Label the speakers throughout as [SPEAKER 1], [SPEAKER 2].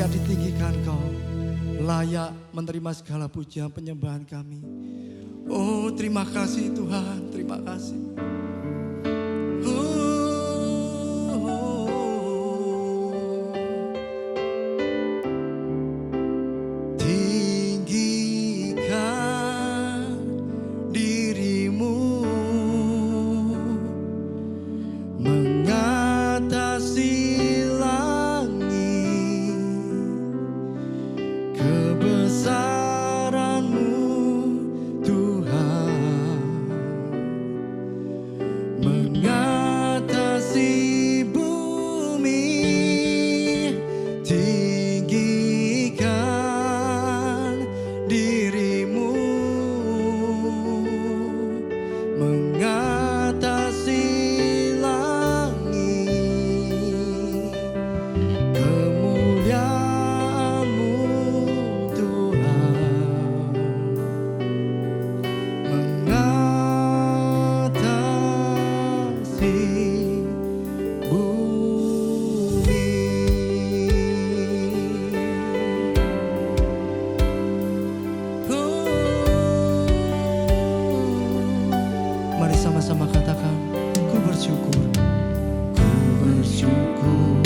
[SPEAKER 1] ditinggikan Kau, layak menerima segala pujian penyembahan kami. Oh terima kasih Tuhan, terima kasih. Tinggikan dirimu mengatasi langit, kebesaran-Mu Tuhan mengatasi bumi. Tinggikan dirimu mengatasi langit, kemuliaan-Mu Tuhan mengatasi bumi. Mari sama-sama katakan, ku bersyukur, ku bersyukur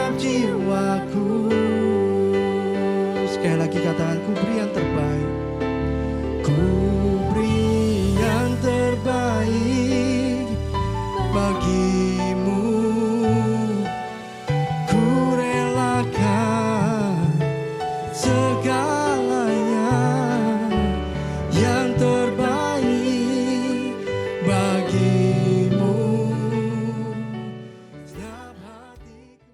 [SPEAKER 1] setiap jiwaku. Sekali lagi katakan, ku beri yang terbaik. Ku beri yang terbaik bagimu. Ku relakan segalanya, yang terbaik bagimu. Setiap hatiku.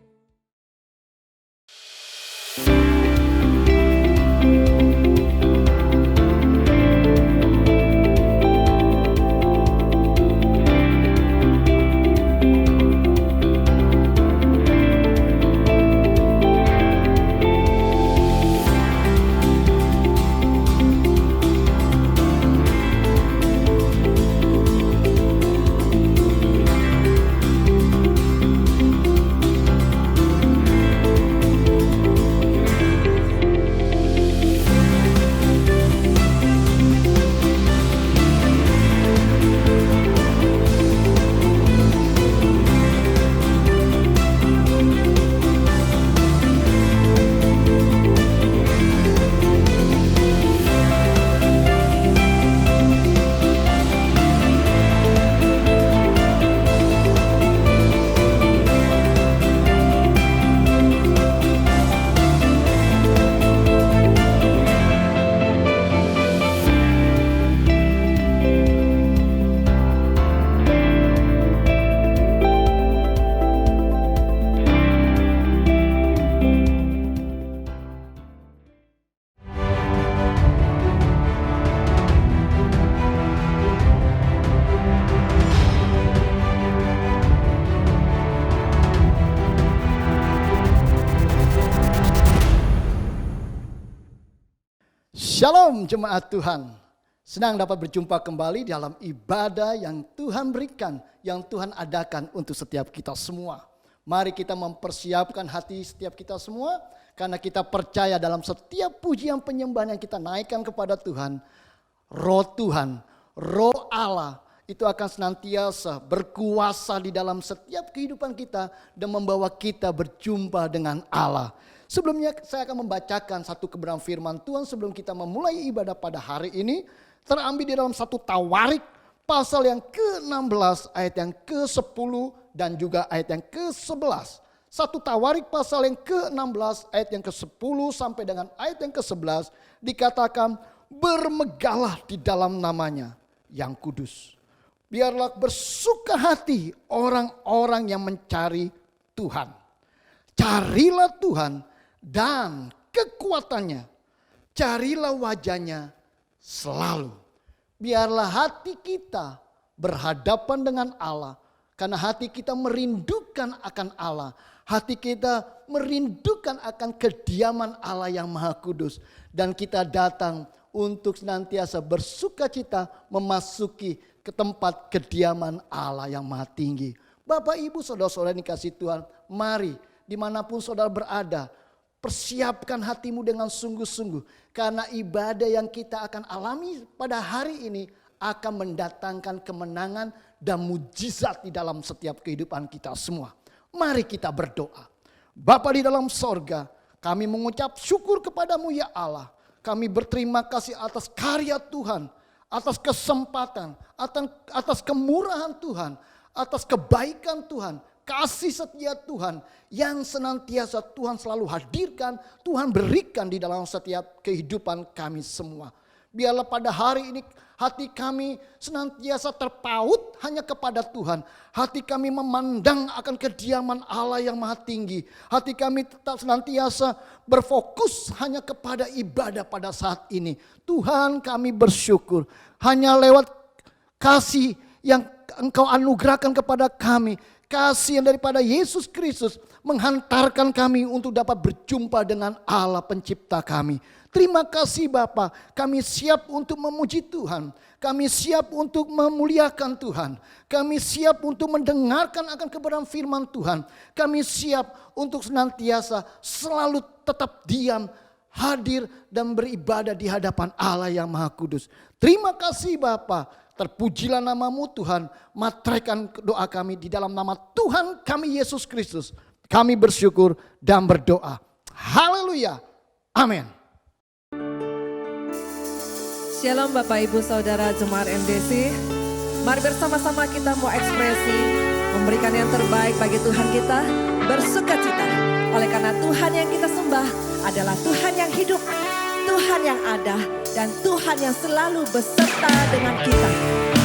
[SPEAKER 2] Shalom jemaat Tuhan, senang dapat berjumpa kembali dalam ibadah yang Tuhan berikan, yang Tuhan adakan untuk setiap kita semua. Mari kita mempersiapkan hati setiap kita semua, karena kita percaya dalam setiap pujian penyembahan yang kita naikkan kepada Tuhan, Roh Tuhan, Roh Allah itu akan senantiasa berkuasa di dalam setiap kehidupan kita dan membawa kita berjumpa dengan Allah. Sebelumnya saya akan membacakan satu kebenaran firman Tuhan sebelum kita memulai ibadah pada hari ini. Terambil di dalam satu Tawarik pasal yang ke-16 ayat yang ke-10 dan juga ayat yang ke-11. Satu Tawarik pasal yang ke-16 ayat yang ke-10 sampai dengan ayat yang ke-11 dikatakan, bermegahlah di dalam namanya yang kudus. Biarlah bersuka hati orang-orang yang mencari Tuhan. Carilah Tuhan dan kekuatannya. Carilah wajahnya selalu. Biarlah hati kita berhadapan dengan Allah. Karena hati kita merindukan akan Allah. Hati kita merindukan akan kediaman Allah yang Maha Kudus. Dan kita datang untuk senantiasa bersuka cita memasuki ke tempat kediaman Allah yang Maha Tinggi. Bapak, Ibu, Saudara-saudara yang dikasihi Tuhan, mari dimanapun saudara berada, persiapkan hatimu dengan sungguh-sungguh. Karena ibadah yang kita akan alami pada hari ini akan mendatangkan kemenangan dan mujizat di dalam setiap kehidupan kita semua. Mari kita berdoa. Bapa di dalam sorga, kami mengucap syukur kepadamu ya Allah. Kami berterima kasih atas karya Tuhan, atas kesempatan, atas kemurahan Tuhan, atas kebaikan Tuhan, kasih setia Tuhan yang senantiasa Tuhan selalu hadirkan, Tuhan berikan di dalam setiap kehidupan kami semua. Biarlah pada hari ini hati kami senantiasa terpaut hanya kepada Tuhan. Hati kami memandang akan kediaman Allah yang Maha Tinggi. Hati kami tetap senantiasa berfokus hanya kepada ibadah pada saat ini. Tuhan, kami bersyukur hanya lewat kasih yang Engkau anugerahkan kepada kami. Kasih yang daripada Yesus Kristus menghantarkan kami untuk dapat berjumpa dengan Allah pencipta kami. Terima kasih Bapa, kami siap untuk memuji Tuhan. Kami siap untuk memuliakan Tuhan. Kami siap untuk mendengarkan akan kebenaran firman Tuhan. Kami siap untuk senantiasa selalu tetap diam, hadir dan beribadah di hadapan Allah yang Maha Kudus. Terima kasih Bapa. Terpujilah namamu Tuhan, materaikan doa kami di dalam nama Tuhan kami Yesus Kristus. Kami bersyukur dan berdoa. Haleluya. Amin.
[SPEAKER 3] Shalom Bapak Ibu Saudara Jemaat MDC. Mari bersama-sama kita mau ekspresi, memberikan yang terbaik bagi Tuhan kita, bersukacita. Oleh karena Tuhan yang kita sembah adalah Tuhan yang hidup, Tuhan yang ada, dan Tuhan yang selalu beserta dengan kita,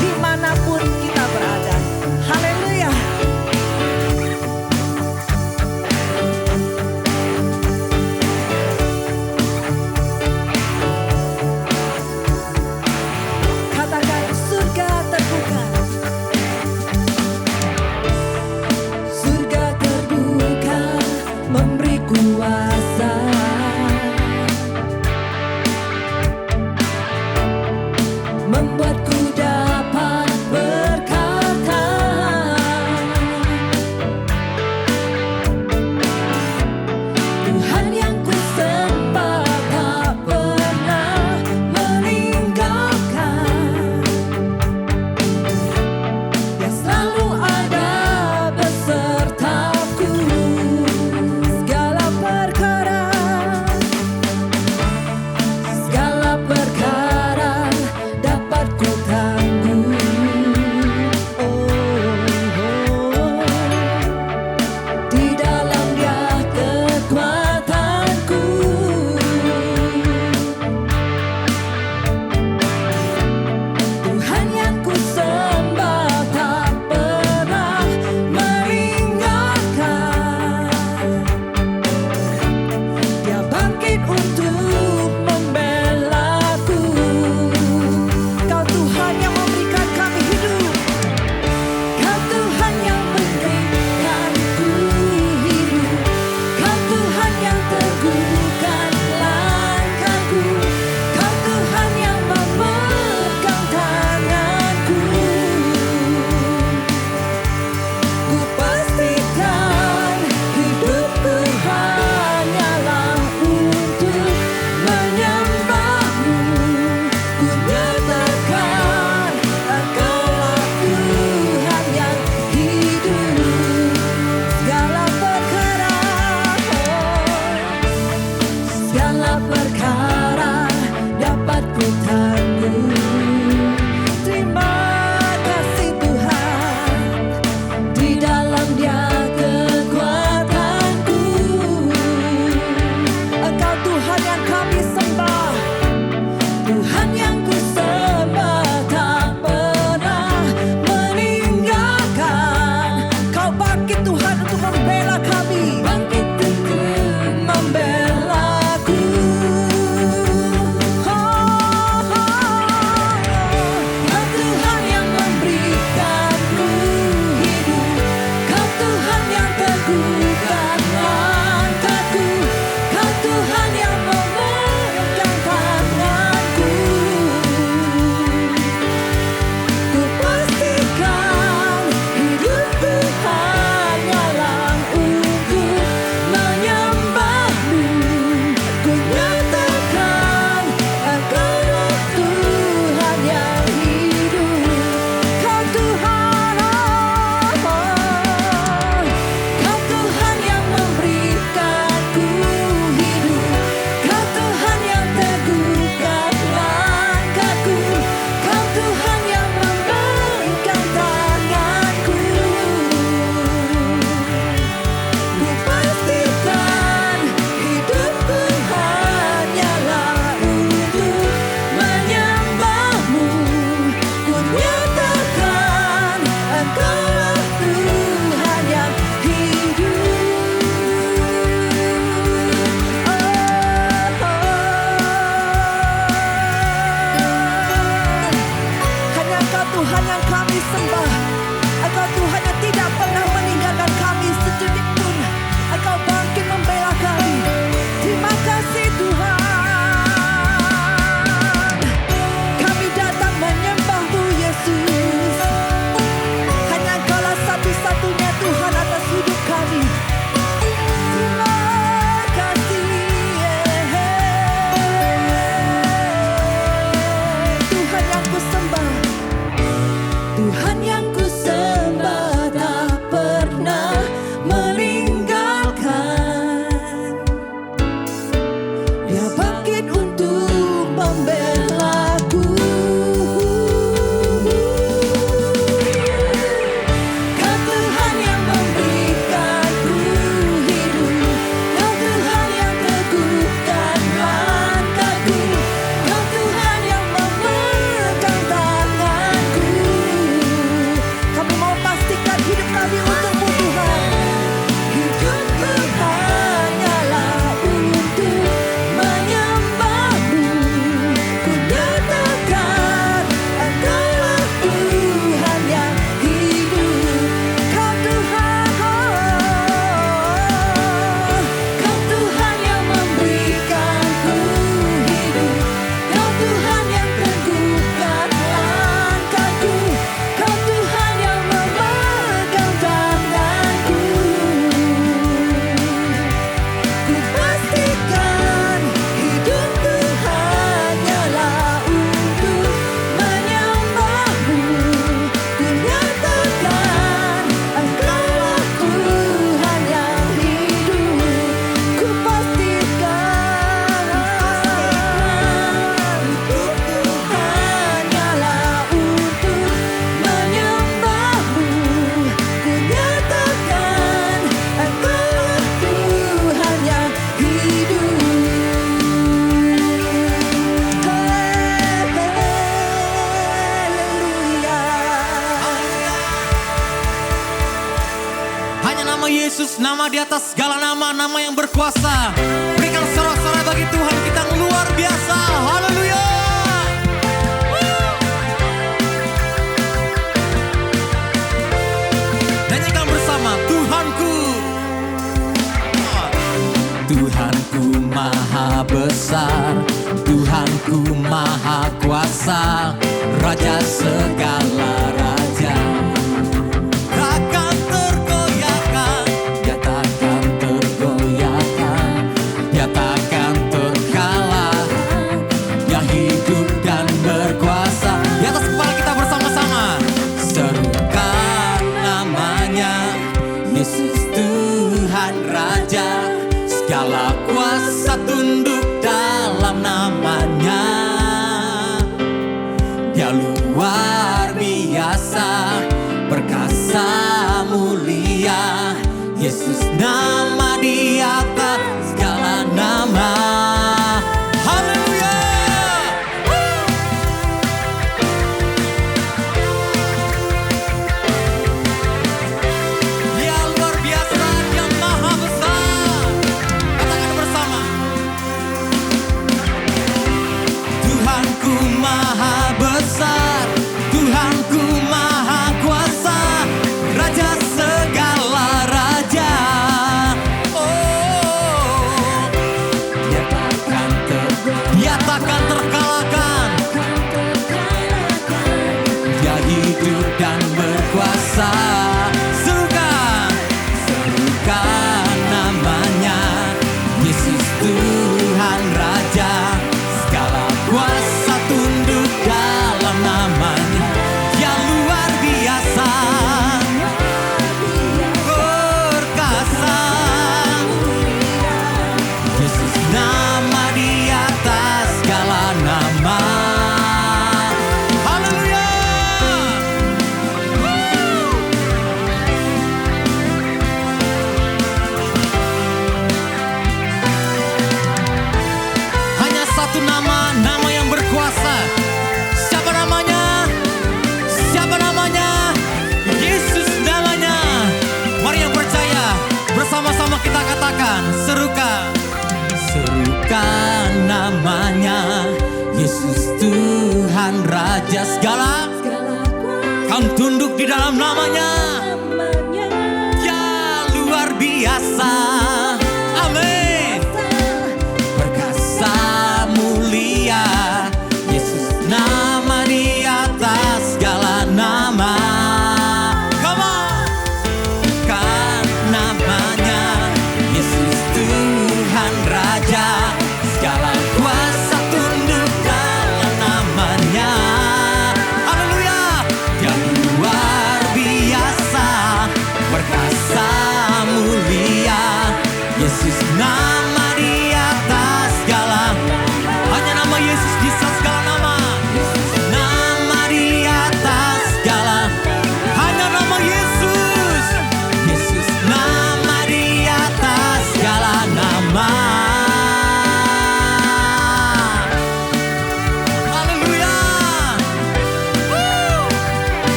[SPEAKER 3] dimanapun kita berada. Haleluya. Katakan surga terbuka. Surga terbuka memberi kuasa. Membuatku dapat berkata,
[SPEAKER 4] nama di atas segala nama, nama yang berkuasa. Berikan sorak-sorai bagi Tuhan kita yang luar biasa. Haleluya. Nyanyikan bersama, Tuhanku. Tuhanku maha besar, Tuhanku maha kuasa, Raja segala raja. Takkan tergoyahkan, dia takkan tergoyahkan, dia takkan terkalah, dia hidup dan berkuasa. Di atas kepala kita bersama-sama, serukan namanya, Yesus Tuhan Raja. Segala kuasa tunduk dalam namanya. Dia luar biasa, perkasa mulia. Yesus nama di atas segala nama. Haleluya. Dia luar biasa, dia maha besar. Katakan bersama, Tuhanku maha besar, Tuhanku maha kuasa, Raja segala raja. Oh, dia takkan terkalahkan, dia hidup dan berkuasa. Serukan namanya, Yesus Tuhan Raja. Segala kuasa tunduk dalam namanya. Dia luar biasa, perkasa. Yesus nama di atas segala nama. Haleluya. Hanya satu nama, nama yang berkuasa. Siapa namanya? Siapa namanya? Yesus namanya. Mari yang percaya, bersama-sama kita katakan, serukan namanya, Yesus Tuhan Raja segala. Kau tunduk di dalam namanya. Ya luar biasa. Amin. Perkasa mulia, Yesus nama di atas segala nama. Come on. Kan namanya, Yesus Tuhan Raja. Segala kuasa tunduk dalam namanya. Haleluya. Dia luar biasa, perkasa mulia. Yesus nama di atas segala. Hanya nama Yesus di atas segala nama. Nama di atas segala. Hanya nama Yesus. Yesus nama di atas segala nama. Haleluya.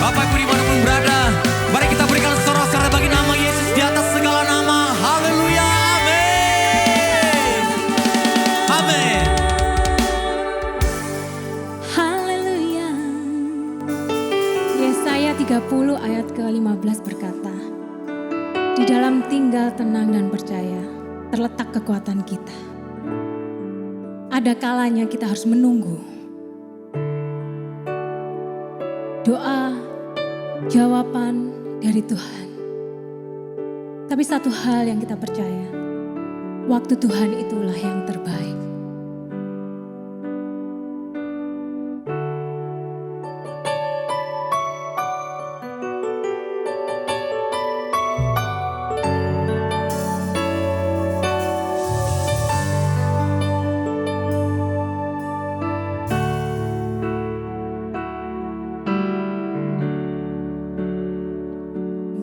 [SPEAKER 4] Bapak Ibu dimanapun berada, mari kita berikan sorak-sorai bagi nama Yesus di atas segala nama. Haleluya. Amin. Amin.
[SPEAKER 5] Haleluya. Yesaya 30 ayat ke-15 berkata, di dalam tinggal tenang dan percaya terletak kekuatan kita. Ada kalanya kita harus menunggu. Doa, jawaban dari Tuhan. Tapi satu hal yang kita percaya, waktu Tuhan itulah yang terbaik.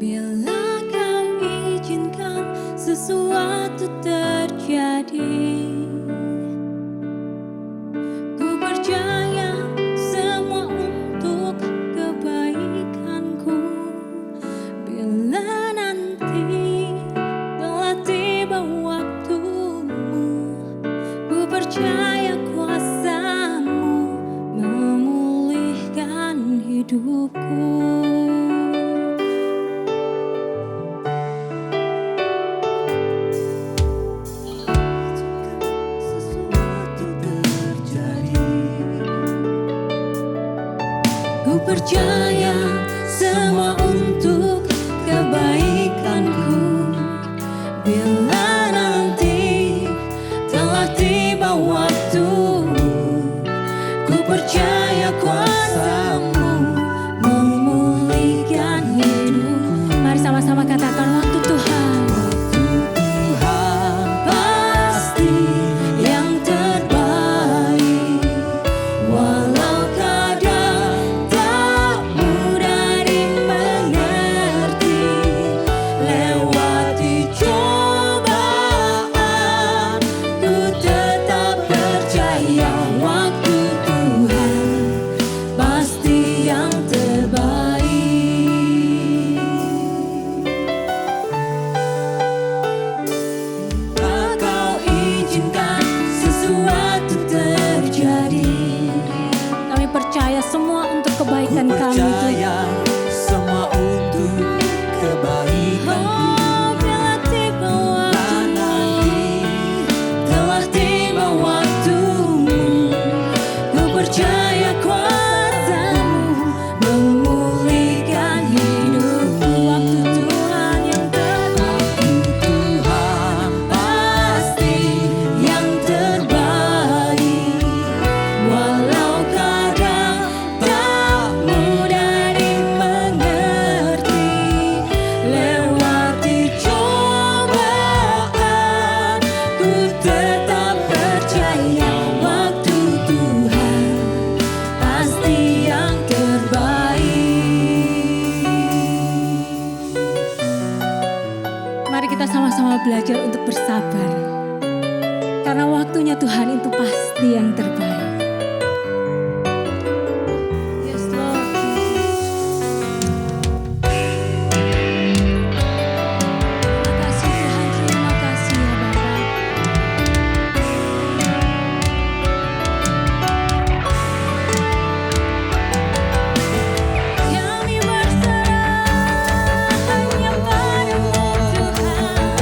[SPEAKER 5] Bila kau izinkan sesuatu terjadi, ku percaya semua untuk kebaikanku. Bila percaya semua untuk kebaikanku. Bila nanti telah tiba waktumu, ku percaya kuasa-Mu memulihkan hidup. Mari sama-sama katakan, waktu Tuhan pasti yang terbaik. Walau kadang tak mudah dimengerti, lewati cobaan ku tetap percaya waktu Tuhan pasti yang terbaik. Tak kau izinkan sesuatu terjadi. Kami percaya semua untuk kebaikan kami.
[SPEAKER 4] Percaya semua untuk kebaikanku.
[SPEAKER 5] Oh, bila tiba waktumu, telah tiba waktumu, ku percaya kuasa-Mu memulihkan hidupku. Waktu Tuhan yang terbaik,
[SPEAKER 4] Tuhan
[SPEAKER 5] pasti yang terbaik. Walau kadang tak mudah dimengerti, lewati cobaan ku tetap percaya waktu Tuhan pasti yang terbaik. Mari kita sama-sama belajar untuk bersabar, karena waktunya Tuhan itu pasti yang terbaik. Yes, Lord. Terima kasih Tuhan, terima kasih ya Bapa. Kami berserah hanya padamu Tuhan.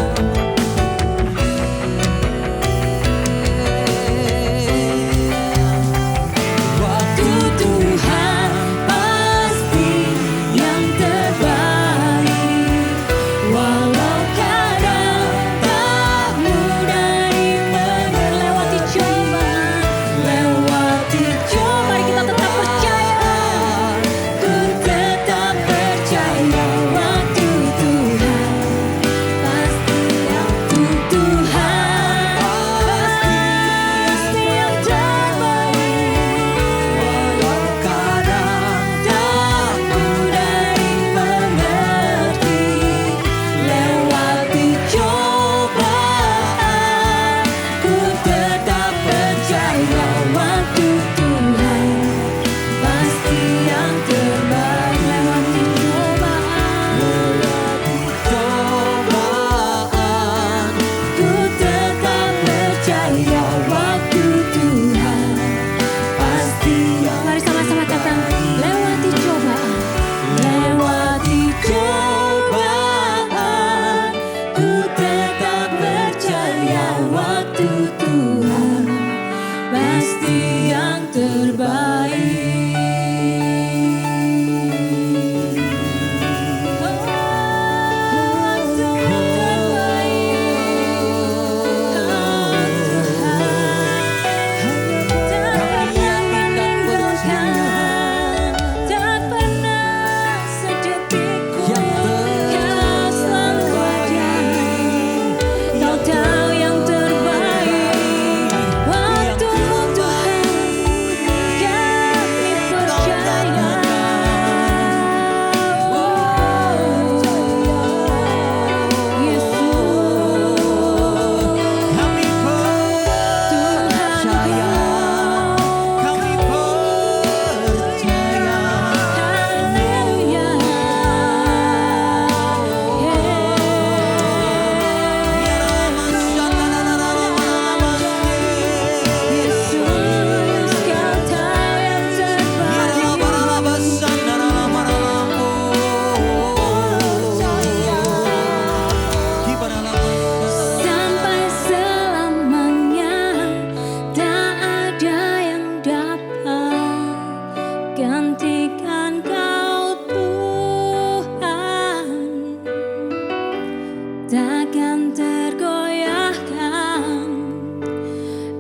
[SPEAKER 5] takkan tergoyahkan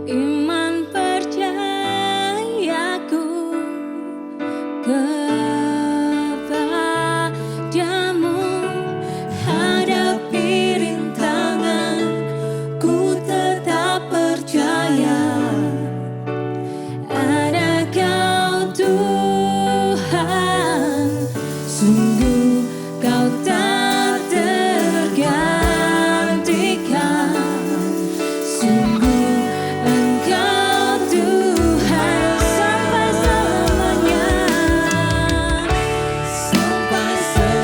[SPEAKER 5] iman percayaku kepadamu. Hadapi rintangan, ku tetap percaya ada Kau Tuhan. Sungguh Kau tak tergantikan, sungguh Engkau Tuhan sampai selamanya.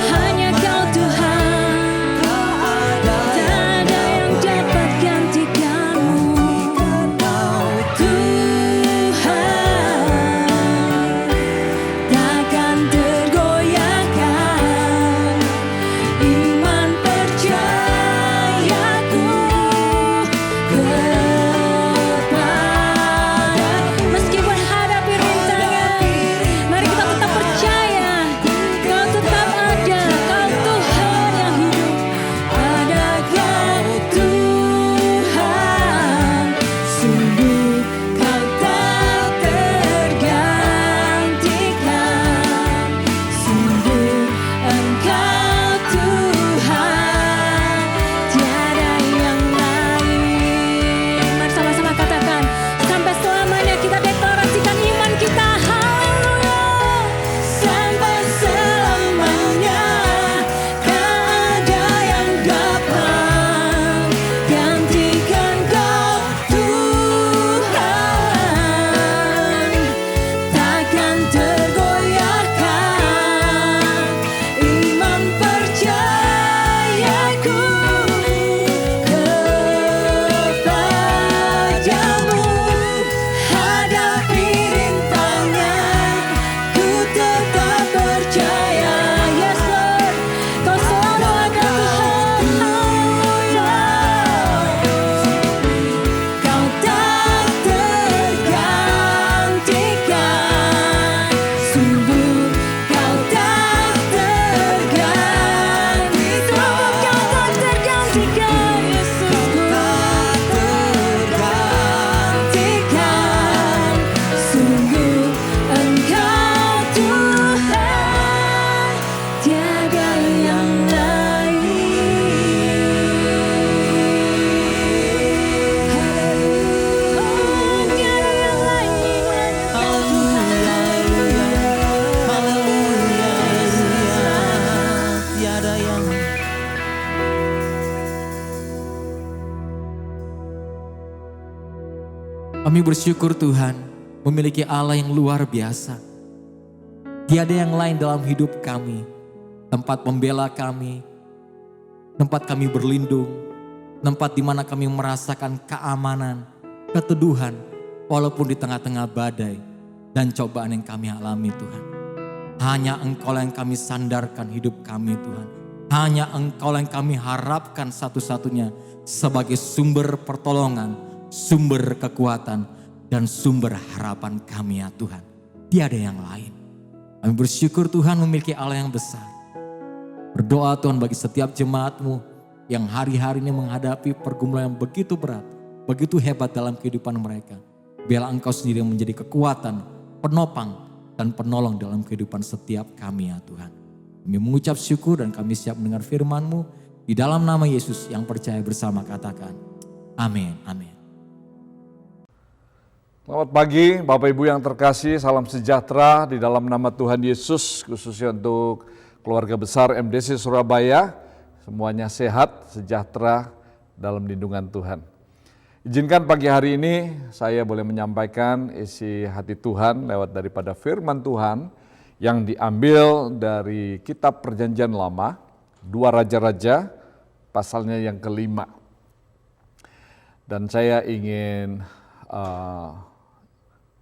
[SPEAKER 5] Hanya Kau Tuhan, tak ada yang dapat gantikan-Mu. Tuhan, takkan tergoyahkan iman percayaku kepada. Meskipun hadapi rintangan, mari kita tetap percaya Kau tetap ada, Kau Tuhan yang hidup. Ada Kau Tuhan, sungguh Kau tak tergantikan, sungguh Engkau Tuhan, tiada yang lain. Mari sama-sama katakan, sampai selamanya kita deklarasikan iman kita. Haleluya. Sampai selamanya tak ada yang dapat gantikan Kau Tuhan. Takkan tergoyahkan iman percayaku kepadamu. Hadapi rintangan, ku tetap percaya. Yes Lord, Kau selalu ada Tuhan. Haleluya. Kau tak tergantikan, sungguh Kau tak tergantikan, Kau tak tergantikan, Yesus. Tergantikan, sungguh Engkau Tuhan, tiada yang lain. Tiada yang lain, Kau Tuhan.
[SPEAKER 4] Tiada yang Kami bersyukur Tuhan memiliki Allah yang luar biasa. Tiada yang lain dalam hidup kami. Tempat pembela kami, tempat kami berlindung, tempat di mana kami merasakan keamanan, keteduhan, walaupun di tengah-tengah badai dan cobaan yang kami alami Tuhan. Hanya Engkau yang kami sandarkan hidup kami Tuhan. Hanya Engkau yang kami harapkan satu-satunya sebagai sumber pertolongan, sumber kekuatan, dan sumber harapan kami ya Tuhan. Tiada yang lain. Kami bersyukur Tuhan memiliki Allah yang besar. Berdoa Tuhan bagi setiap jemaat-Mu yang hari-hari ini menghadapi pergumulan yang begitu berat, begitu hebat dalam kehidupan mereka. Biarlah Engkau sendiri yang menjadi kekuatan, penopang, dan penolong dalam kehidupan setiap kami ya Tuhan. Kami mengucap syukur dan kami siap mendengar firman-Mu. Di dalam nama Yesus yang percaya bersama katakan, amin, amin.
[SPEAKER 6] Selamat pagi Bapak Ibu yang terkasih, salam sejahtera di dalam nama Tuhan Yesus, khususnya untuk keluarga besar MDC Surabaya. Semuanya sehat, sejahtera dalam lindungan Tuhan. Izinkan pagi hari ini saya boleh menyampaikan isi hati Tuhan lewat daripada firman Tuhan yang diambil dari kitab Perjanjian Lama, 2 Raja-Raja, pasalnya yang ke-5. Dan saya ingin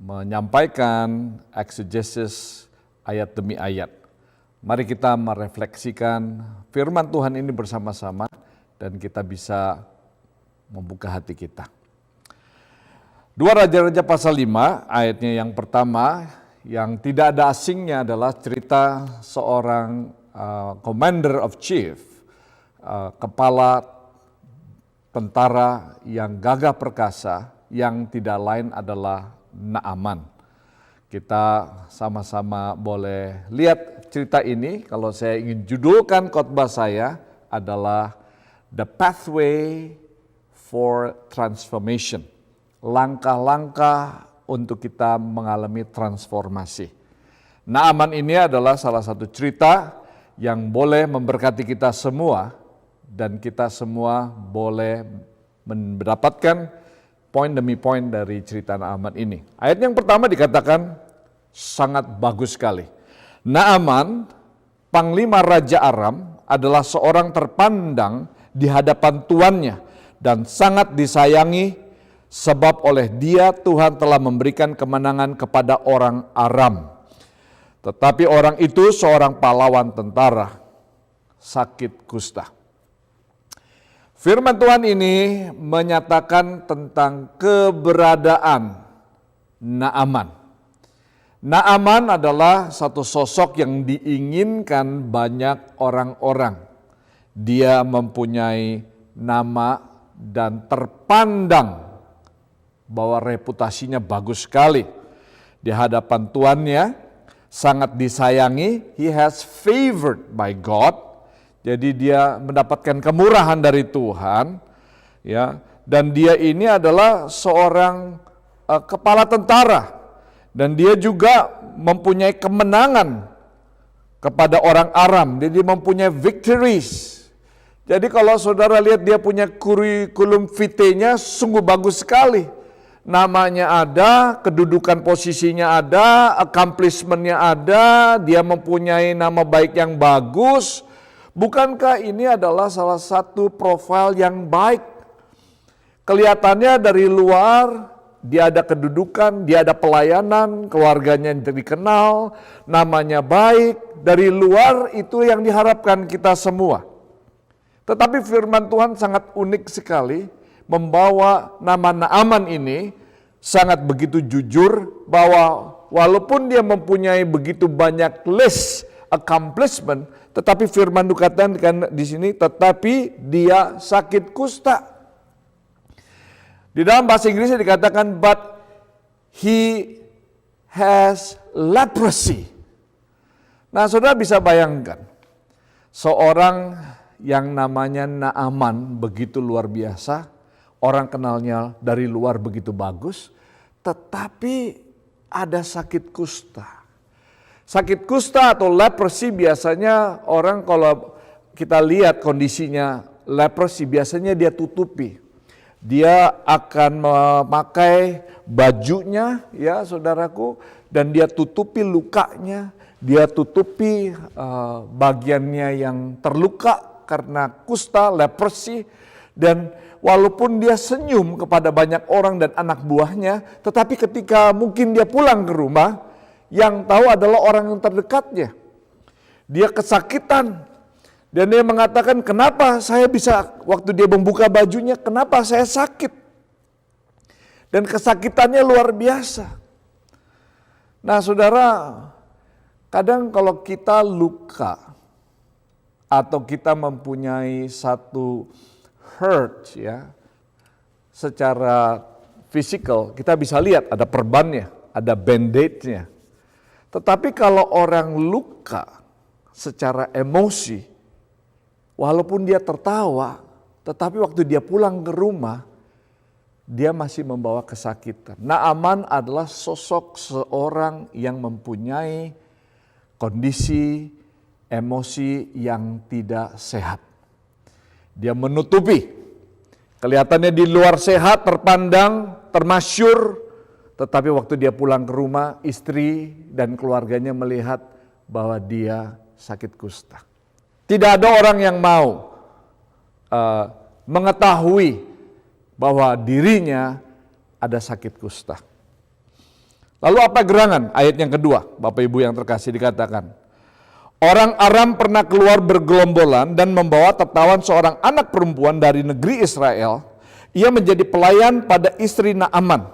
[SPEAKER 6] menyampaikan exegesis ayat demi ayat. Mari kita merefleksikan firman Tuhan ini bersama-sama dan kita bisa membuka hati kita. 2 Raja-Raja pasal 5 ayatnya yang pertama yang tidak ada asingnya adalah cerita seorang commander of chief, kepala tentara yang gagah perkasa yang tidak lain adalah Naaman. Kita sama-sama boleh lihat cerita ini. Kalau saya ingin judulkan khotbah saya adalah The Pathway for Transformation. Langkah-langkah untuk kita mengalami transformasi. Naaman ini adalah salah satu cerita yang boleh memberkati kita semua dan kita semua boleh mendapatkan poin demi poin dari cerita Naaman ini. Ayat yang pertama dikatakan sangat bagus sekali. Naaman, panglima Raja Aram, adalah seorang terpandang di hadapan tuannya dan sangat disayangi sebab oleh dia Tuhan telah memberikan kemenangan kepada orang Aram. Tetapi orang itu seorang pahlawan tentara, sakit kusta. Firman Tuhan ini menyatakan tentang keberadaan Naaman. Naaman adalah satu sosok yang diinginkan banyak orang-orang. Dia mempunyai nama dan terpandang bahwa reputasinya bagus sekali di hadapan tuannya, sangat disayangi. He has favored by God. Jadi dia mendapatkan kemurahan dari Tuhan, ya. Dan dia ini adalah seorang kepala tentara, dan dia juga mempunyai kemenangan kepada orang Aram. Jadi mempunyai victories. Jadi kalau saudara lihat dia punya kurikulum vitae-nya sungguh bagus sekali. Namanya ada, kedudukan posisinya ada, accomplishment-nya ada, dia mempunyai nama baik yang bagus. Bukankah ini adalah salah satu profil yang baik? Kelihatannya dari luar, dia ada kedudukan, dia ada pelayanan, keluarganya yang dikenal, namanya baik. Dari luar itu yang diharapkan kita semua. Tetapi firman Tuhan sangat unik sekali, membawa nama Naaman ini sangat begitu jujur bahwa walaupun dia mempunyai begitu banyak list accomplishment, tetapi firman dikatakan di sini, tetapi dia sakit kusta. Di dalam bahasa Inggrisnya dikatakan, but he has leprosy. Nah, saudara bisa bayangkan, seorang yang namanya Naaman begitu luar biasa, orang kenalnya dari luar begitu bagus, tetapi ada sakit kusta. Sakit kusta atau leprosy biasanya orang kalau kita lihat kondisinya leprosy biasanya dia tutupi. Dia akan memakai bajunya ya saudaraku dan dia tutupi lukanya, dia tutupi bagiannya yang terluka karena kusta, leprosy, dan walaupun dia senyum kepada banyak orang dan anak buahnya, tetapi ketika mungkin dia pulang ke rumah, yang tahu adalah orang yang terdekatnya. Dia kesakitan. Dan dia mengatakan, kenapa saya bisa, waktu dia membuka bajunya, kenapa saya sakit? Dan kesakitannya luar biasa. Nah saudara, kadang kalau kita luka, atau kita mempunyai satu hurt ya, secara fisikal, kita bisa lihat ada perbannya, ada band-aid-nya. Tetapi kalau orang luka secara emosi, walaupun dia tertawa, tetapi waktu dia pulang ke rumah, dia masih membawa kesakitan. Naaman adalah sosok seorang yang mempunyai kondisi emosi yang tidak sehat. Dia menutupi, kelihatannya di luar sehat, terpandang, termasyur, tetapi waktu dia pulang ke rumah, istri dan keluarganya melihat bahwa dia sakit kusta. Tidak ada orang yang mau mengetahui bahwa dirinya ada sakit kusta. Lalu apa gerangan? Ayat yang kedua, Bapak Ibu yang terkasih dikatakan, orang Aram pernah keluar bergelombolan dan membawa tertawan seorang anak perempuan dari negeri Israel. Ia menjadi pelayan pada istri Naaman.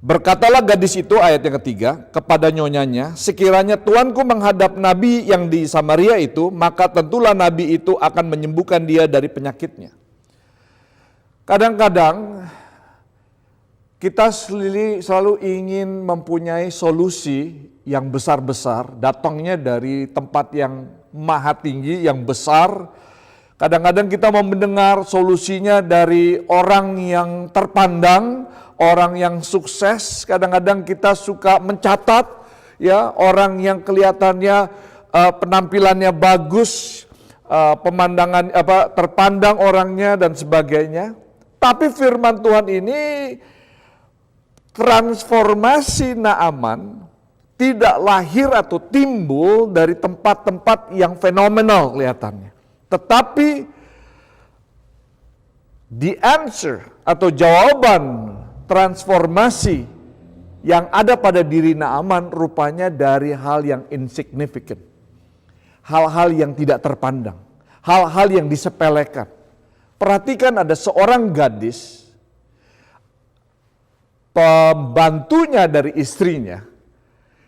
[SPEAKER 6] Berkatalah gadis itu, ayat yang ketiga, kepada nyonyanya, sekiranya tuanku menghadap nabi yang di Samaria itu, maka tentulah nabi itu akan menyembuhkan dia dari penyakitnya. Kadang-kadang kita selalu ingin mempunyai solusi yang besar-besar, datangnya dari tempat yang maha tinggi, yang besar. Kadang-kadang kita mau mendengar solusinya dari orang yang terpandang, orang yang sukses. Kadang-kadang kita suka mencatat ya orang yang kelihatannya penampilannya bagus, pemandangan terpandang orangnya dan sebagainya. Tapi firman Tuhan ini, transformasi Naaman tidak lahir atau timbul dari tempat-tempat yang fenomenal kelihatannya. Tetapi the answer atau jawaban transformasi yang ada pada diri Naaman rupanya dari hal yang insignificant. Hal-hal yang tidak terpandang. Hal-hal yang disepelekan. Perhatikan, ada seorang gadis, pembantunya dari istrinya,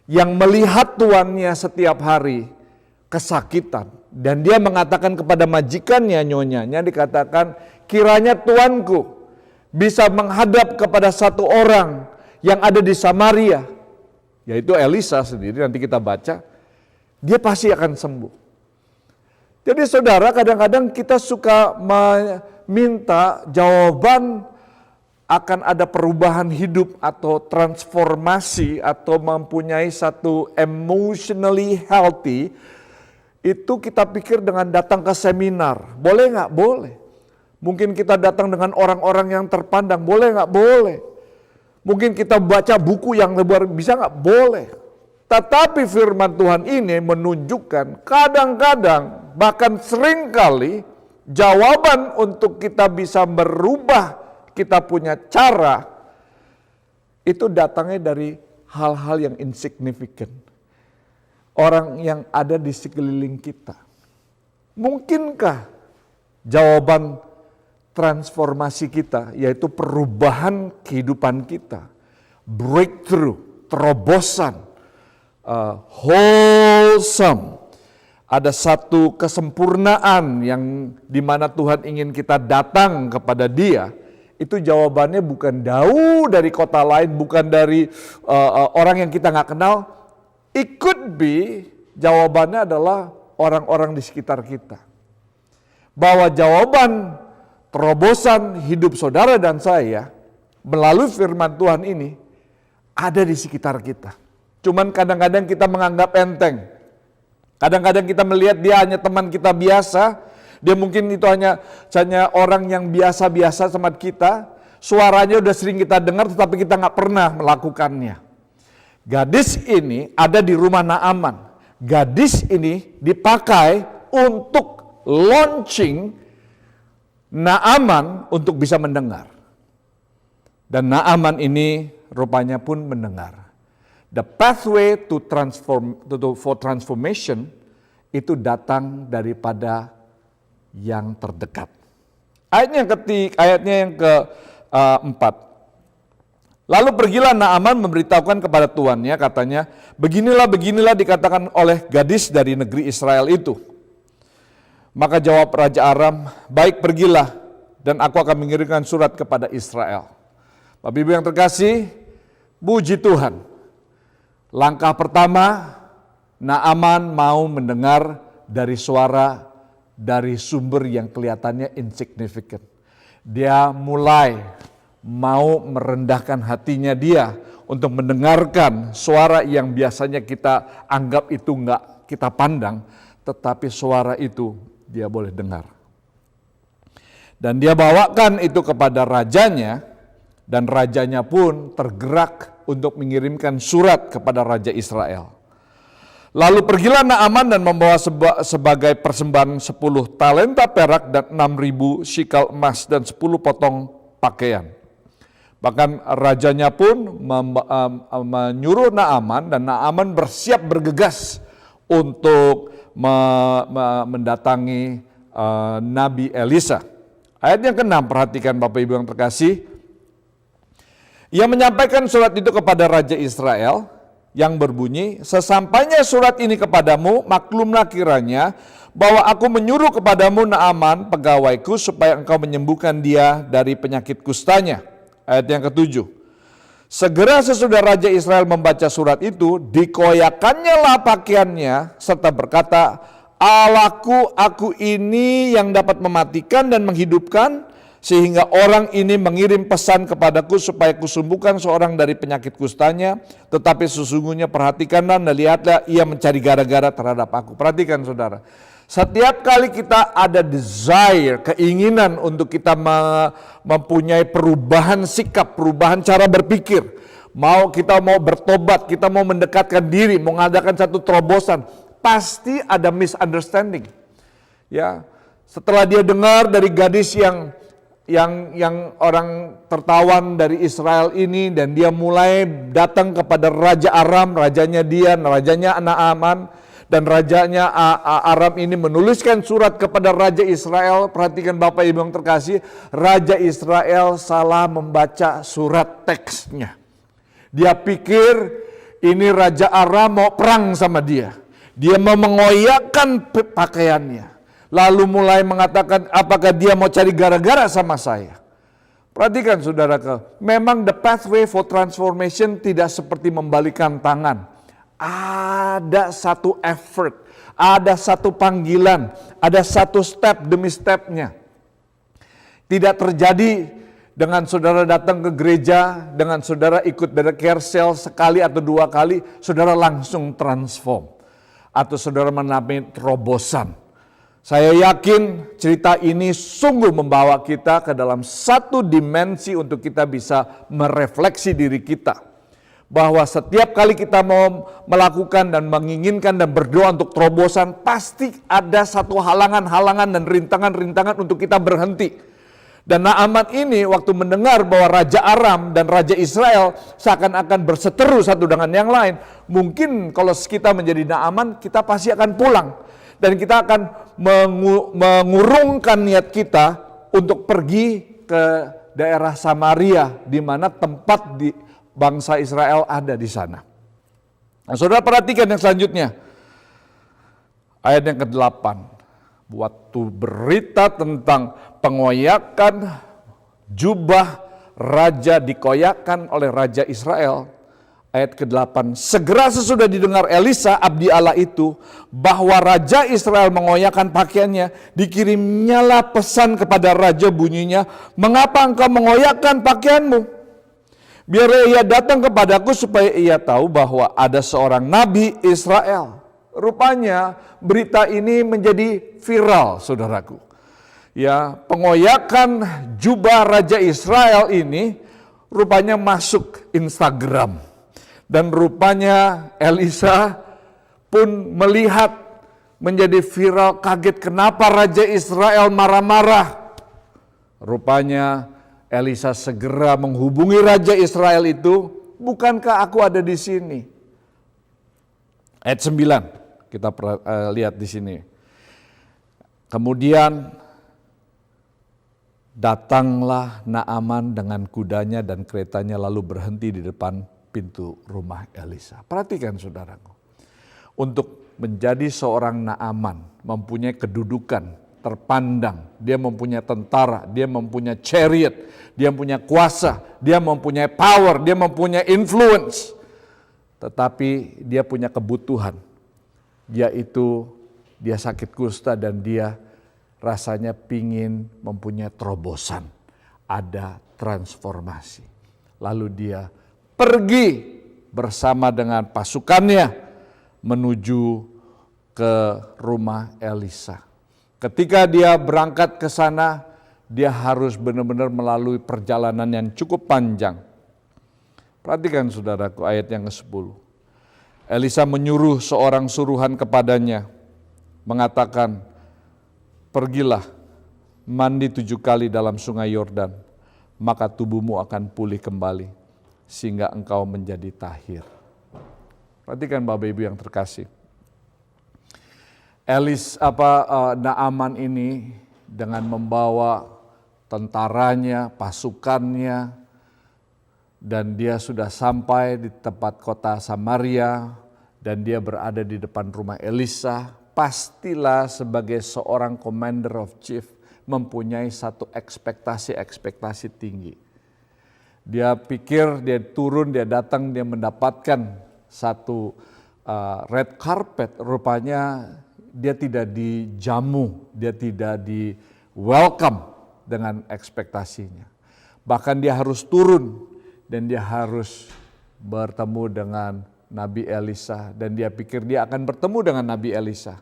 [SPEAKER 6] yang melihat tuannya setiap hari kesakitan. Dan dia mengatakan kepada majikannya, nyonyanya, dikatakan, kiranya tuanku bisa menghadap kepada satu orang yang ada di Samaria, yaitu Elisa sendiri, nanti kita baca, dia pasti akan sembuh. Jadi saudara, kadang-kadang kita suka meminta jawaban akan ada perubahan hidup atau transformasi atau mempunyai satu emotionally healthy, itu kita pikir dengan datang ke seminar. Boleh nggak? Boleh. Mungkin kita datang dengan orang-orang yang terpandang. Boleh nggak? Boleh. Mungkin kita baca buku yang luar bisa nggak? Boleh. Tetapi firman Tuhan ini menunjukkan kadang-kadang, bahkan seringkali, jawaban untuk kita bisa merubah kita punya cara, itu datangnya dari hal-hal yang insignificant. Orang yang ada di sekeliling kita. Mungkinkah jawaban transformasi kita, yaitu perubahan kehidupan kita, breakthrough, terobosan, wholesome, ada satu kesempurnaan yang dimana Tuhan ingin kita datang kepada Dia, itu jawabannya bukan jauh dari kota lain, bukan dari orang yang kita nggak kenal. It could be, jawabannya adalah orang-orang di sekitar kita. Bahwa jawaban terobosan hidup saudara dan saya melalui firman Tuhan ini ada di sekitar kita. Cuman kadang-kadang kita menganggap enteng. Kadang-kadang kita melihat dia hanya teman kita biasa. Dia mungkin itu hanya orang yang biasa-biasa sama kita. Suaranya udah sering kita dengar tetapi kita nggak pernah melakukannya. Gadis ini ada di rumah Naaman. Gadis ini dipakai untuk launching Naaman untuk bisa mendengar. Dan Naaman ini rupanya pun mendengar. The pathway to transformation itu datang daripada yang terdekat. Ayatnya yang keempat. Lalu pergilah Naaman memberitahukan kepada tuannya, katanya, beginilah dikatakan oleh gadis dari negeri Israel itu. Maka jawab Raja Aram, baik pergilah dan aku akan mengirimkan surat kepada Israel. Bapak Ibu yang terkasih, puji Tuhan. Langkah pertama, Naaman mau mendengar dari suara dari sumber yang kelihatannya insignificant. Dia mulai mau merendahkan hatinya dia untuk mendengarkan suara yang biasanya kita anggap itu enggak kita pandang, tetapi suara itu dia boleh dengar. Dan dia bawakan itu kepada rajanya, dan rajanya pun tergerak untuk mengirimkan surat kepada Raja Israel. Lalu pergilah Naaman dan membawa sebagai persembahan 10 talenta perak dan 6.000 shikal emas dan 10 potong pakaian. Bahkan rajanya pun menyuruh Naaman, dan Naaman bersiap bergegas untuk mendatangi Nabi Elisa. Ayat yang ke-6, perhatikan Bapak Ibu yang terkasih. Ia menyampaikan surat itu kepada Raja Israel yang berbunyi, sesampainya surat ini kepadamu, maklumlah kiranya bahwa aku menyuruh kepadamu Naaman pegawaiku supaya engkau menyembuhkan dia dari penyakit kustanya. Ayat yang ke-7. Segera sesudah Raja Israel membaca surat itu, dikoyakannya lah pakaiannya serta berkata, Allahku, aku ini yang dapat mematikan dan menghidupkan, sehingga orang ini mengirim pesan kepadaku supaya kusembuhkan seorang dari penyakit kustanya, tetapi sesungguhnya perhatikanlah dan lihatlah ia mencari gara-gara terhadap aku. Perhatikan saudara, setiap kali kita ada desire, keinginan untuk kita mempunyai perubahan sikap, perubahan cara berpikir, kita mau bertobat, kita mau mendekatkan diri, mau mengadakan satu terobosan, pasti ada misunderstanding. Ya, setelah dia dengar dari gadis yang orang tertawan dari Israel ini, dan dia mulai datang kepada Raja Aram, rajanya dia, rajanya Naaman, dan rajanya Aram ini menuliskan surat kepada Raja Israel. Perhatikan Bapak Ibu yang terkasih, Raja Israel salah membaca surat teksnya. Dia pikir ini Raja Aram mau perang sama dia. Dia mau mengoyakkan pakaiannya. Lalu mulai mengatakan, apakah dia mau cari gara-gara sama saya? Perhatikan saudara, memang the pathway for transformation tidak seperti membalikan tangan. Ada satu effort, ada satu panggilan, ada satu step demi stepnya. Tidak terjadi dengan saudara datang ke gereja, dengan saudara ikut dari care cell sekali atau dua kali, saudara langsung transform. Atau saudara mengalami terobosan. Saya yakin cerita ini sungguh membawa kita ke dalam satu dimensi untuk kita bisa merefleksi diri kita. Bahwa setiap kali kita mau melakukan dan menginginkan dan berdoa untuk terobosan, pasti ada satu halangan-halangan dan rintangan-rintangan untuk kita berhenti. Dan Naaman ini waktu mendengar bahwa Raja Aram dan Raja Israel seakan-akan berseteru satu dengan yang lain. Mungkin kalau kita menjadi Naaman, kita pasti akan pulang. Dan kita akan mengurungkan niat kita untuk pergi ke daerah Samaria, di mana tempat di bangsa Israel ada di sana. Nah, saudara perhatikan yang selanjutnya. Ayat yang ke-8. Waktu berita tentang pengoyakan jubah raja dikoyakkan oleh Raja Israel. Ayat ke-8, segera sesudah didengar Elisa abdi Allah itu bahwa Raja Israel mengoyakkan pakaiannya, dikirimnyalah pesan kepada raja bunyinya, mengapa engkau mengoyakkan pakaianmu? Biar ia datang kepadaku supaya ia tahu bahwa ada seorang nabi Israel. Rupanya berita ini menjadi viral, saudaraku. Ya, pengoyakan jubah Raja Israel ini rupanya masuk Instagram. Dan rupanya Elisa pun melihat menjadi viral, kaget kenapa Raja Israel marah-marah. Rupanya Elisa segera menghubungi Raja Israel itu, bukankah aku ada di sini? Ayat 9 kita lihat di sini. Kemudian datanglah Naaman dengan kudanya dan keretanya lalu berhenti di depan pintu rumah Elisa. Perhatikan saudaraku, untuk menjadi seorang Naaman, mempunyai kedudukan terpandang, dia mempunyai tentara, dia mempunyai chariot, dia mempunyai kuasa, dia mempunyai power, dia mempunyai influence. Tetapi dia punya kebutuhan, yaitu dia sakit kusta dan dia rasanya pingin mempunyai terobosan, ada transformasi. Lalu dia pergi bersama dengan pasukannya menuju ke rumah Elisa. Ketika dia berangkat ke sana, dia harus benar-benar melalui perjalanan yang cukup panjang. Perhatikan saudaraku ayat yang ke-10. Elisa menyuruh seorang suruhan kepadanya, mengatakan, pergilah, mandi 7 kali dalam sungai Yordan, maka tubuhmu akan pulih kembali, sehingga engkau menjadi tahir. Perhatikan Bapak Ibu yang terkasih. Naaman ini dengan membawa tentaranya, pasukannya, Dan dia sudah sampai di tempat kota Samaria dan dia berada di depan rumah Elisa. Pastilah sebagai seorang commander of chief mempunyai satu ekspektasi tinggi. Dia pikir dia turun, dia datang, dia mendapatkan satu red carpet. Rupanya dia tidak dijamu, dia tidak di welcome dengan ekspektasinya. Bahkan dia harus turun dan dia harus bertemu dengan Nabi Elisa. Dan dia pikir dia akan bertemu dengan Nabi Elisa.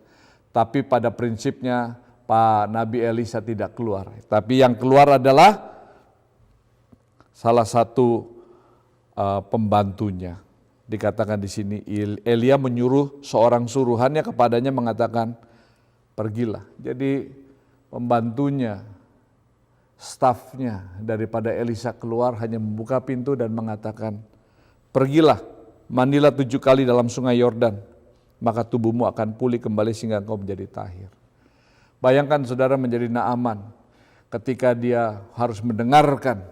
[SPEAKER 6] Tapi pada prinsipnya Pak Nabi Elisa tidak keluar. Tapi yang keluar adalah salah satu pembantunya. Dikatakan di sini Elia menyuruh seorang suruhannya kepadanya mengatakan, pergilah. Jadi pembantunya, stafnya daripada Elisa keluar hanya membuka pintu dan mengatakan, pergilah, mandilah 7 kali dalam sungai Yordan, maka tubuhmu akan pulih kembali sehingga engkau menjadi tahir. Bayangkan saudara menjadi Naaman ketika dia harus mendengarkan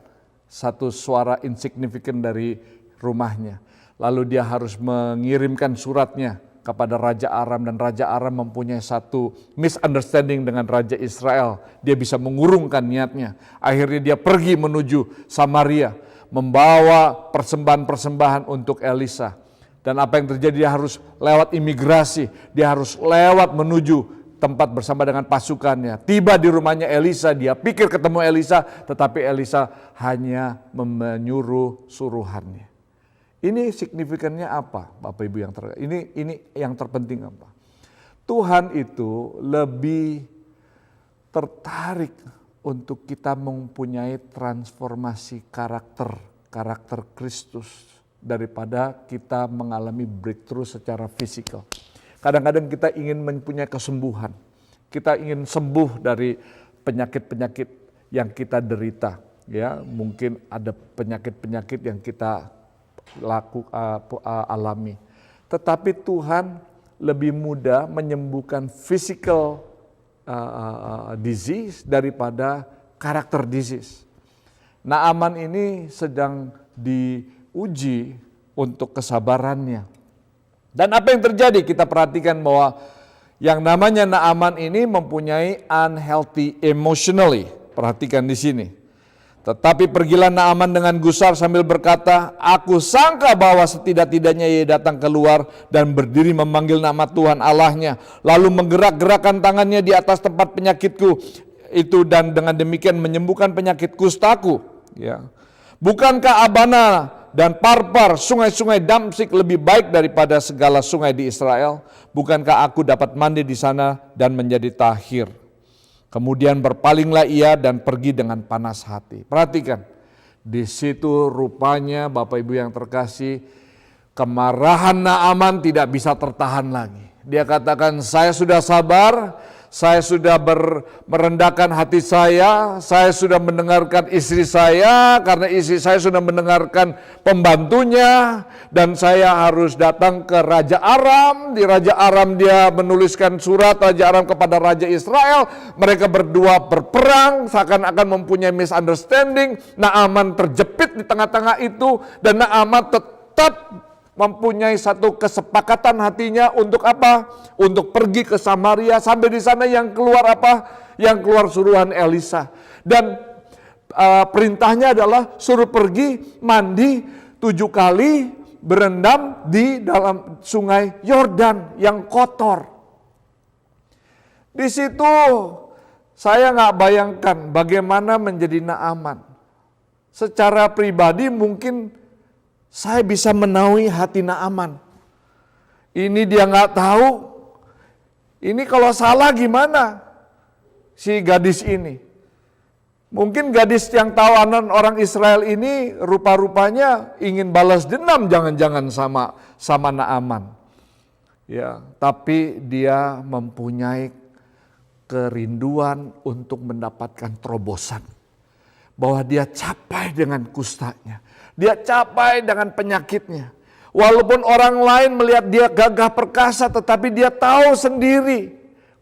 [SPEAKER 6] satu suara insignifikan dari rumahnya. Lalu dia harus mengirimkan suratnya kepada Raja Aram dan Raja Aram mempunyai satu misunderstanding dengan Raja Israel. Dia bisa mengurungkan niatnya. Akhirnya dia pergi menuju Samaria membawa persembahan-persembahan untuk Elisa. Dan apa yang terjadi, dia harus lewat imigrasi, dia harus lewat menuju tempat bersama dengan pasukannya. Tiba di rumahnya Elisa, dia pikir ketemu Elisa, tetapi Elisa hanya menyuruh suruhannya. Ini signifikannya apa, Bapak Ibu yang ini yang terpenting apa? Tuhan itu lebih tertarik untuk kita mempunyai transformasi karakter Kristus daripada kita mengalami breakthrough secara fisikal. Kadang-kadang kita ingin mempunyai kesembuhan. Kita ingin sembuh dari penyakit-penyakit yang kita derita, ya. Mungkin ada penyakit-penyakit yang kita alami. Tetapi Tuhan lebih mudah menyembuhkan physical disease daripada karakter disease. Naaman ini sedang diuji untuk kesabarannya. Dan apa yang terjadi? Kita perhatikan bahwa yang namanya Naaman ini mempunyai unhealthy emotionally. Perhatikan di sini. Tetapi pergilah Naaman dengan gusar sambil berkata, aku sangka bahwa setidak-tidaknya ia datang keluar dan berdiri memanggil nama Tuhan Allahnya. Lalu menggerak-gerakkan tangannya di atas tempat penyakitku itu dan dengan demikian menyembuhkan penyakit kustaku. Ya. Bukankah Abana dan Parpar, sungai-sungai Damsik lebih baik daripada segala sungai di Israel? Bukankah aku dapat mandi di sana dan menjadi tahir? Kemudian berpalinglah ia dan pergi dengan panas hati. Perhatikan, di situ rupanya Bapak Ibu yang terkasih, kemarahan Naaman tidak bisa tertahan lagi. Dia katakan, saya sudah sabar, saya sudah merendahkan hati saya sudah mendengarkan istri saya, karena istri saya sudah mendengarkan pembantunya, dan saya harus datang ke Raja Aram. Di Raja Aram dia menuliskan surat Raja Aram kepada Raja Israel. Mereka berdua berperang, seakan-akan mempunyai misunderstanding. Naaman terjepit di tengah-tengah itu, dan Naaman tetap mempunyai satu kesepakatan hatinya untuk apa? Untuk pergi ke Samaria. Sampai di sana yang keluar apa? Yang keluar suruhan Elisa. Dan perintahnya adalah suruh pergi mandi 7 kali, berendam di dalam sungai Yordan yang kotor. Di situ saya nggak bayangkan bagaimana menjadi Naaman. Secara pribadi mungkin saya bisa menaungi hati Naaman. Ini dia nggak tahu. Ini kalau salah gimana si gadis ini? Mungkin gadis yang tawanan orang Israel ini rupa-rupanya ingin balas dendam jangan-jangan sama Naaman. Ya, tapi dia mempunyai kerinduan untuk mendapatkan terobosan. Bahwa dia capai dengan kustanya. Dia capai dengan penyakitnya. Walaupun orang lain melihat dia gagah perkasa, tetapi dia tahu sendiri.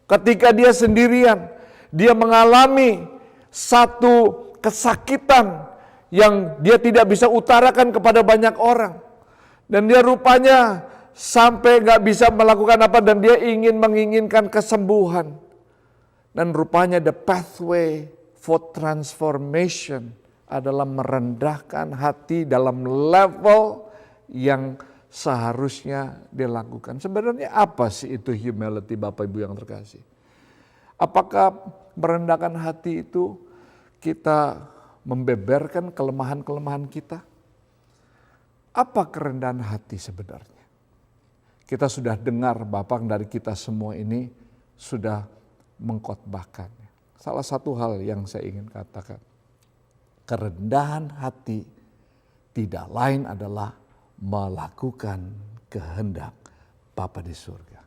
[SPEAKER 6] Ketika dia sendirian, dia mengalami satu kesakitan yang dia tidak bisa utarakan kepada banyak orang. Dan dia rupanya sampai gak bisa melakukan apa, dan dia menginginkan kesembuhan. Dan rupanya the pathway for transformation adalah merendahkan hati dalam level yang seharusnya dilakukan. Sebenarnya apa sih itu humility, Bapak Ibu yang terkasih? Apakah merendahkan hati itu kita membeberkan kelemahan-kelemahan kita? Apa kerendahan hati sebenarnya? Kita sudah dengar Bapak dari kita semua ini sudah mengkhotbahkannya. Salah satu hal yang saya ingin katakan, kerendahan hati tidak lain adalah melakukan kehendak Bapa di surga.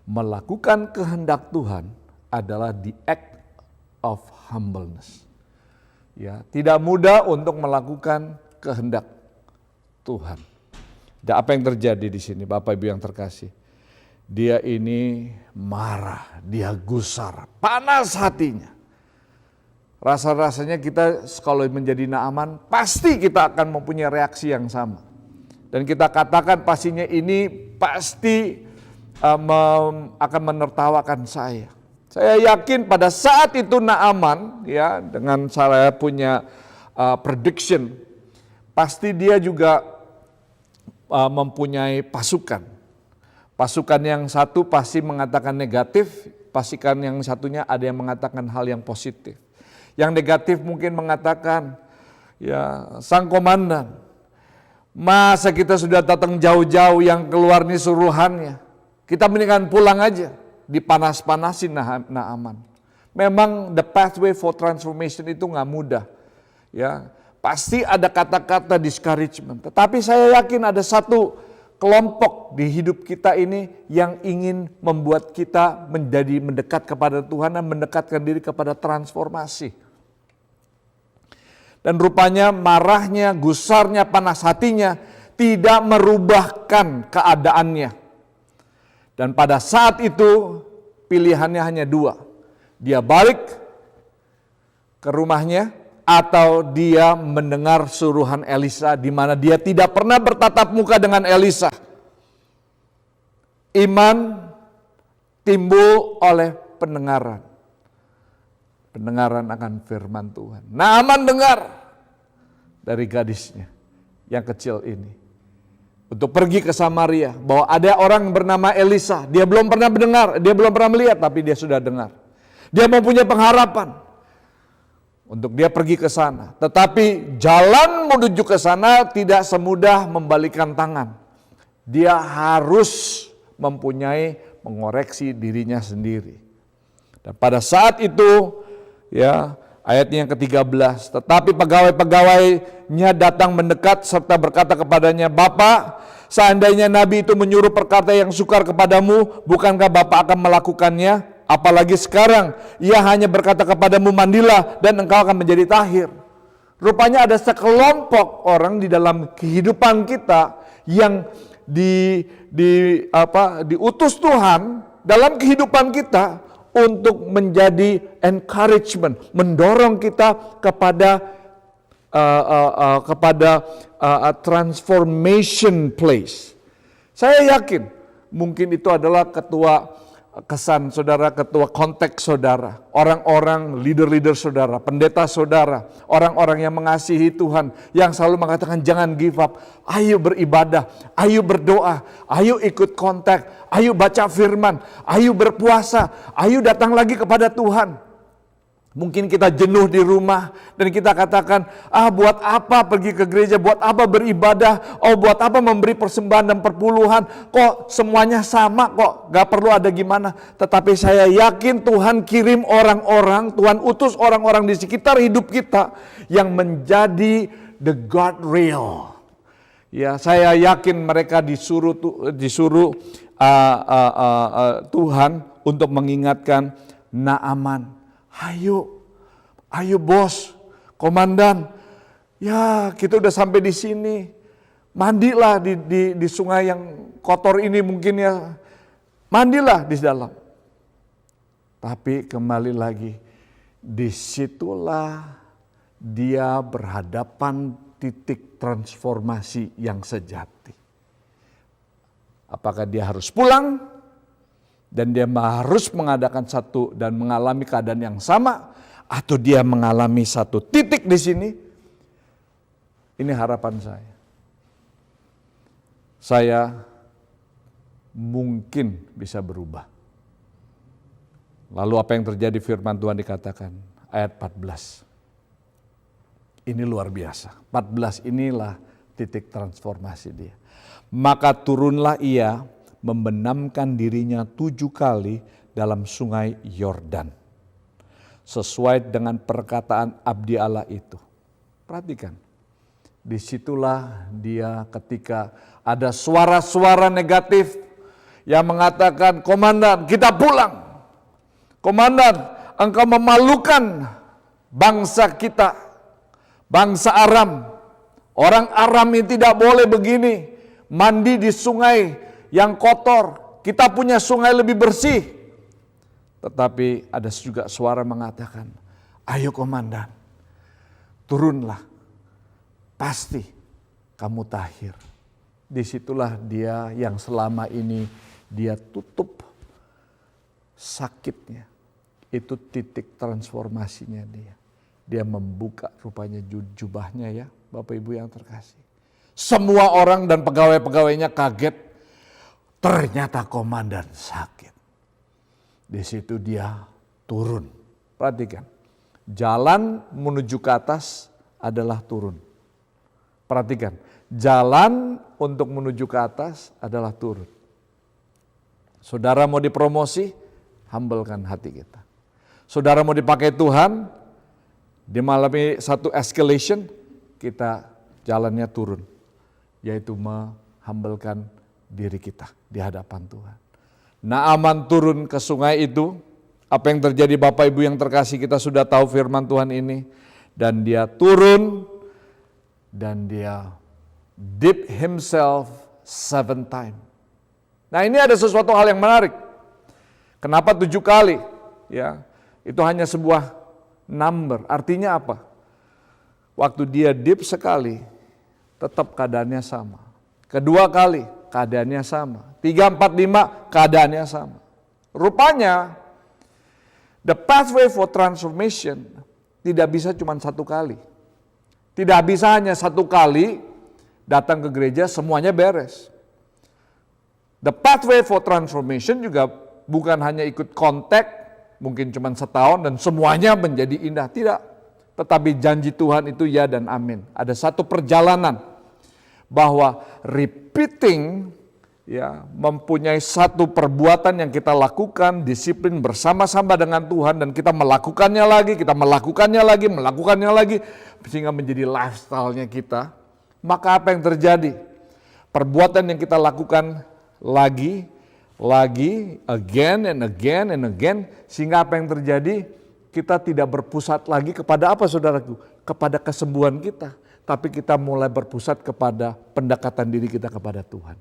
[SPEAKER 6] Melakukan kehendak Tuhan adalah the act of humbleness. Ya, tidak mudah untuk melakukan kehendak Tuhan. Dan apa yang terjadi di sini, Bapak Ibu yang terkasih? Dia ini marah, dia gusar, panas hatinya. Rasa-rasanya kita kalau menjadi Naaman, pasti kita akan mempunyai reaksi yang sama. Dan kita katakan pastinya ini pasti akan menertawakan saya. Saya yakin pada saat itu Naaman, ya, dengan saya punya prediction, pasti dia juga mempunyai pasukan. Pasukan yang satu pasti mengatakan negatif, pasukan yang satunya ada yang mengatakan hal yang positif. Yang negatif mungkin mengatakan, ya, sang komandan, masa kita sudah datang jauh-jauh yang keluar nih suruhannya, kita mendingan pulang aja, dipanas-panasin Naaman. Memang the pathway for transformation itu nggak mudah, ya, pasti ada kata-kata discouragement. Tetapi saya yakin ada satu kelompok di hidup kita ini yang ingin membuat kita menjadi mendekat kepada Tuhan dan mendekatkan diri kepada transformasi. Dan rupanya marahnya, gusarnya, panas hatinya tidak merubahkan keadaannya. Dan pada saat itu pilihannya hanya dua. Dia balik ke rumahnya atau dia mendengar suruhan Elisa di mana dia tidak pernah bertatap muka dengan Elisa. Iman timbul oleh pendengaran. Pendengaran akan firman Tuhan. Naaman dengar dari gadisnya yang kecil ini untuk pergi ke Samaria bahwa ada orang bernama Elisa. Dia belum pernah mendengar, dia belum pernah melihat, tapi dia sudah dengar. Dia mempunyai pengharapan untuk dia pergi ke sana. Tetapi jalan menuju ke sana tidak semudah membalikan tangan. Dia harus mempunyai mengoreksi dirinya sendiri. Dan pada saat itu, ya, ayatnya yang ke-13, tetapi pegawai-pegawainya datang mendekat serta berkata kepadanya, Bapak, seandainya Nabi itu menyuruh perkata yang sukar kepadamu, bukankah Bapak akan melakukannya? Apalagi sekarang, ia hanya berkata kepadamu, mandilah dan engkau akan menjadi tahir. Rupanya ada sekelompok orang di dalam kehidupan kita yang diutus Tuhan dalam kehidupan kita untuk menjadi encouragement, mendorong kita kepada transformation place. Saya yakin mungkin itu adalah ketua kesan saudara, ketua konteks saudara, orang-orang leader-leader saudara, pendeta saudara, orang-orang yang mengasihi Tuhan, yang selalu mengatakan jangan give up, ayo beribadah, ayo berdoa, ayo ikut kontak, ayo baca firman, ayo berpuasa, ayo datang lagi kepada Tuhan. Mungkin kita jenuh di rumah dan kita katakan, buat apa pergi ke gereja, buat apa beribadah, buat apa memberi persembahan dan perpuluhan, kok semuanya sama kok, gak perlu ada gimana. Tetapi saya yakin Tuhan kirim orang-orang, Tuhan utus orang-orang di sekitar hidup kita yang menjadi the guardrail. Ya, saya yakin mereka disuruh Tuhan untuk mengingatkan Naaman. Ayo bos, komandan, ya kita udah sampai di sini, mandilah di sungai yang kotor ini mungkin ya, mandilah di dalam. Tapi kembali lagi, disitulah dia berhadapan titik transformasi yang sejati. Apakah dia harus pulang dan dia harus mengadakan satu dan mengalami keadaan yang sama, atau dia mengalami satu titik di sini? Ini harapan saya. Saya mungkin bisa berubah. Lalu apa yang terjadi? Firman Tuhan dikatakan ayat 14. Ini luar biasa. 14 inilah titik transformasi dia. Maka turunlah ia membenamkan dirinya 7 kali dalam sungai Yordan. Sesuai dengan perkataan abdi Allah itu. Perhatikan. Disitulah dia ketika ada suara-suara negatif yang mengatakan, komandan kita pulang. Komandan engkau memalukan bangsa kita, bangsa Aram. Orang Aram ini tidak boleh begini, mandi di sungai yang kotor. Kita punya sungai lebih bersih. Tetapi ada juga suara mengatakan, ayo komandan, turunlah. Pasti kamu tahir. Disitulah dia yang selama ini dia tutup sakitnya. Itu titik transformasinya dia. Dia membuka rupanya jubahnya ya, Bapak Ibu yang terkasih. Semua orang dan pegawai-pegawainya kaget. Ternyata komandan sakit. Di situ dia turun. Perhatikan. Jalan menuju ke atas adalah turun. Perhatikan. Jalan untuk menuju ke atas adalah turun. Saudara mau dipromosi, humblekan hati kita. Saudara mau dipakai Tuhan, mengalami satu escalation, kita jalannya turun. Yaitu menghumblekan diri kita di hadapan Tuhan. Naaman turun ke sungai itu, apa yang terjadi Bapak Ibu yang terkasih, kita sudah tahu firman Tuhan ini. Dan dia turun, dan dia dip himself 7 times. Nah ini ada sesuatu hal yang menarik. Kenapa 7 kali? Ya, itu hanya sebuah number. Artinya apa? Waktu dia dip sekali, tetap keadaannya sama. Kedua kali, keadaannya sama. 3, 4, 5, keadaannya sama. Rupanya, the pathway for transformation tidak bisa cuma 1 kali. Tidak bisa hanya 1 kali datang ke gereja semuanya beres. The pathway for transformation juga bukan hanya ikut kontak, mungkin cuma setahun dan semuanya menjadi indah. Tidak. Tetapi janji Tuhan itu ya dan amin. Ada satu perjalanan bahwa repeating ya mempunyai satu perbuatan yang kita lakukan, disiplin bersama-sama dengan Tuhan dan kita melakukannya lagi sehingga menjadi lifestyle-nya kita. Maka apa yang terjadi? Perbuatan yang kita lakukan lagi, again and again, sehingga apa yang terjadi? Kita tidak berpusat lagi kepada apa saudaraku? Kepada kesembuhan kita. Tapi kita mulai berpusat kepada pendekatan diri kita kepada Tuhan.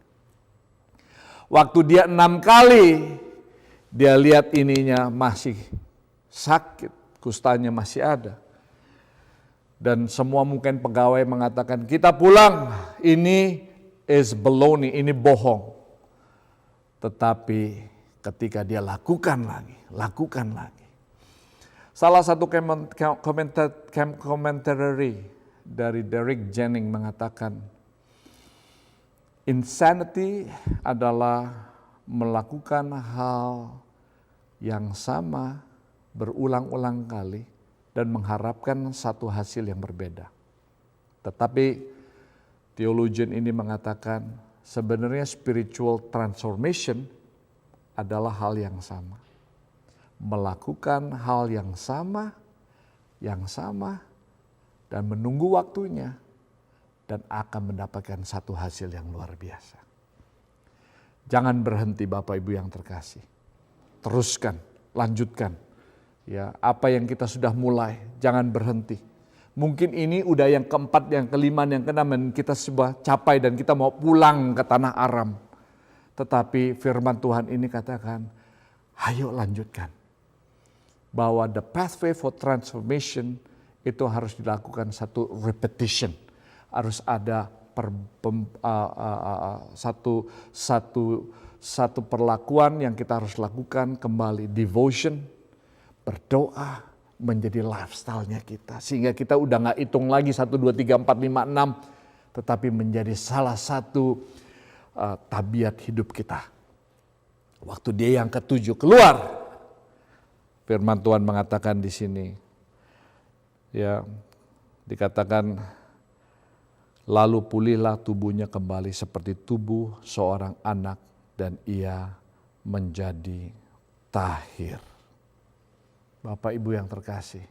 [SPEAKER 6] Waktu dia 6 kali, dia lihat ininya masih sakit, kustanya masih ada. Dan semua mungkin pegawai mengatakan, kita pulang, ini is baloney, ini bohong. Tetapi ketika dia lakukan lagi. Salah satu commentary dari Derek Jennings mengatakan, insanity adalah melakukan hal yang sama berulang-ulang kali dan mengharapkan satu hasil yang berbeda. Tetapi theologian ini mengatakan sebenarnya spiritual transformation adalah hal yang sama. Melakukan hal yang sama dan menunggu waktunya dan akan mendapatkan satu hasil yang luar biasa. Jangan berhenti Bapak Ibu yang terkasih. Teruskan, lanjutkan. Ya, apa yang kita sudah mulai, jangan berhenti. Mungkin ini udah yang keempat, yang kelima, yang keenam dan kita sudah capai dan kita mau pulang ke tanah Aram. Tetapi firman Tuhan ini katakan, ayo lanjutkan. Bahwa the pathway for transformation itu harus dilakukan satu repetition. Harus ada satu perlakuan yang kita harus lakukan kembali. Devotion, berdoa menjadi lifestyle-nya kita. Sehingga kita udah gak hitung lagi 1, 2, 3, 4, 5, 6. Tetapi menjadi salah satu tabiat hidup kita. Waktu dia yang ke-7 keluar, firman Tuhan mengatakan di sini, ya dikatakan, lalu pulihlah tubuhnya kembali seperti tubuh seorang anak dan ia menjadi tahir. Bapak Ibu yang terkasih,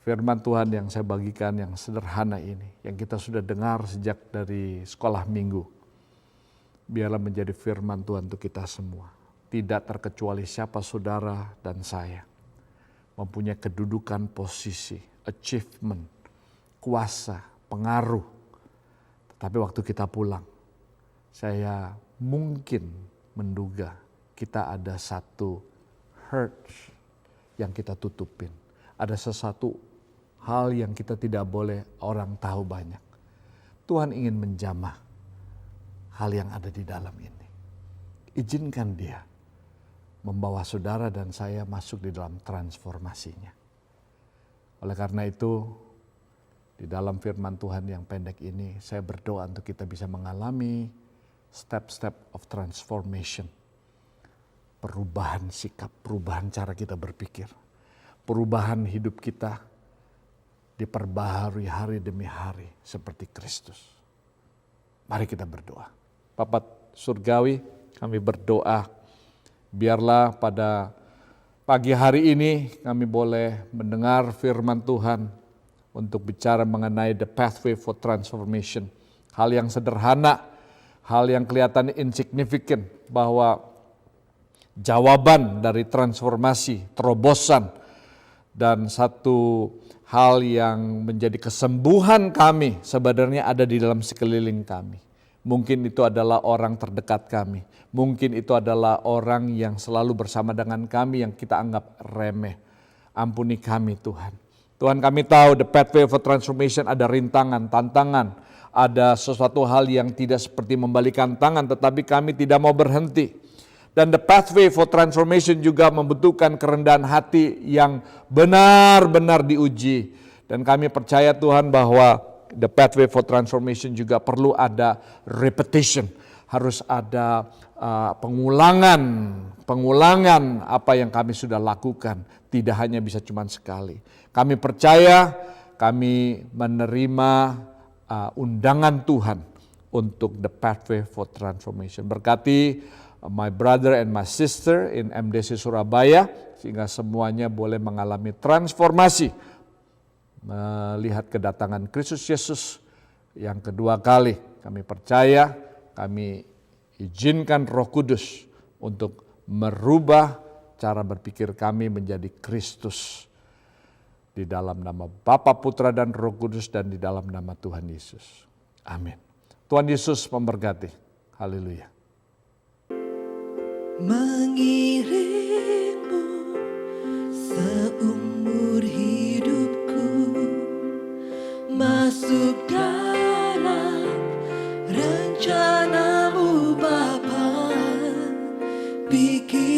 [SPEAKER 6] firman Tuhan yang saya bagikan yang sederhana ini, yang kita sudah dengar sejak dari sekolah minggu, biarlah menjadi firman Tuhan untuk kita semua. Tidak terkecuali siapa saudara dan saya mempunyai kedudukan, posisi, achievement, kuasa, pengaruh. Tetapi waktu kita pulang, saya mungkin menduga kita ada satu hurt yang kita tutupin. Ada sesuatu hal yang kita tidak boleh orang tahu banyak. Tuhan ingin menjamah hal yang ada di dalam ini. Izinkan dia membawa saudara dan saya masuk di dalam transformasinya. Oleh karena itu, di dalam firman Tuhan yang pendek ini, saya berdoa untuk kita bisa mengalami step-step of transformation. Perubahan sikap, perubahan cara kita berpikir. Perubahan hidup kita diperbaharui hari demi hari seperti Kristus. Mari kita berdoa. Bapa Surgawi, kami berdoa, biarlah pada pagi hari ini kami boleh mendengar firman Tuhan untuk bicara mengenai the pathway for transformation. Hal yang sederhana, hal yang kelihatan insignificant, bahwa jawaban dari transformasi, terobosan, dan satu hal yang menjadi kesembuhan kami sebenarnya ada di dalam sekeliling kami. Mungkin itu adalah orang terdekat kami. Mungkin itu adalah orang yang selalu bersama dengan kami yang kita anggap remeh. Ampuni kami Tuhan. Tuhan, kami tahu the pathway for transformation ada rintangan, tantangan. Ada sesuatu hal yang tidak seperti membalikan tangan, tetapi kami tidak mau berhenti. Dan the pathway for transformation juga membutuhkan kerendahan hati yang benar-benar diuji. Dan kami percaya Tuhan bahwa the pathway for transformation juga perlu ada repetition. Harus ada pengulangan apa yang kami sudah lakukan. Tidak hanya bisa cuma sekali. Kami percaya, kami menerima undangan Tuhan untuk the pathway for transformation. Berkati my brother and my sister in MDC Surabaya, sehingga semuanya boleh mengalami transformasi, melihat kedatangan Kristus Yesus yang kedua kali. Kami percaya, kami izinkan Roh Kudus untuk merubah cara berpikir kami menjadi Kristus. Di dalam nama Bapa, Putra, dan Roh Kudus, dan di dalam nama Tuhan Yesus. Amin. Tuhan Yesus memberkati. Haleluya.
[SPEAKER 7] Mengiringmu seumur hidupku, masuk dalam rencanamu Bapa. Pikiranku,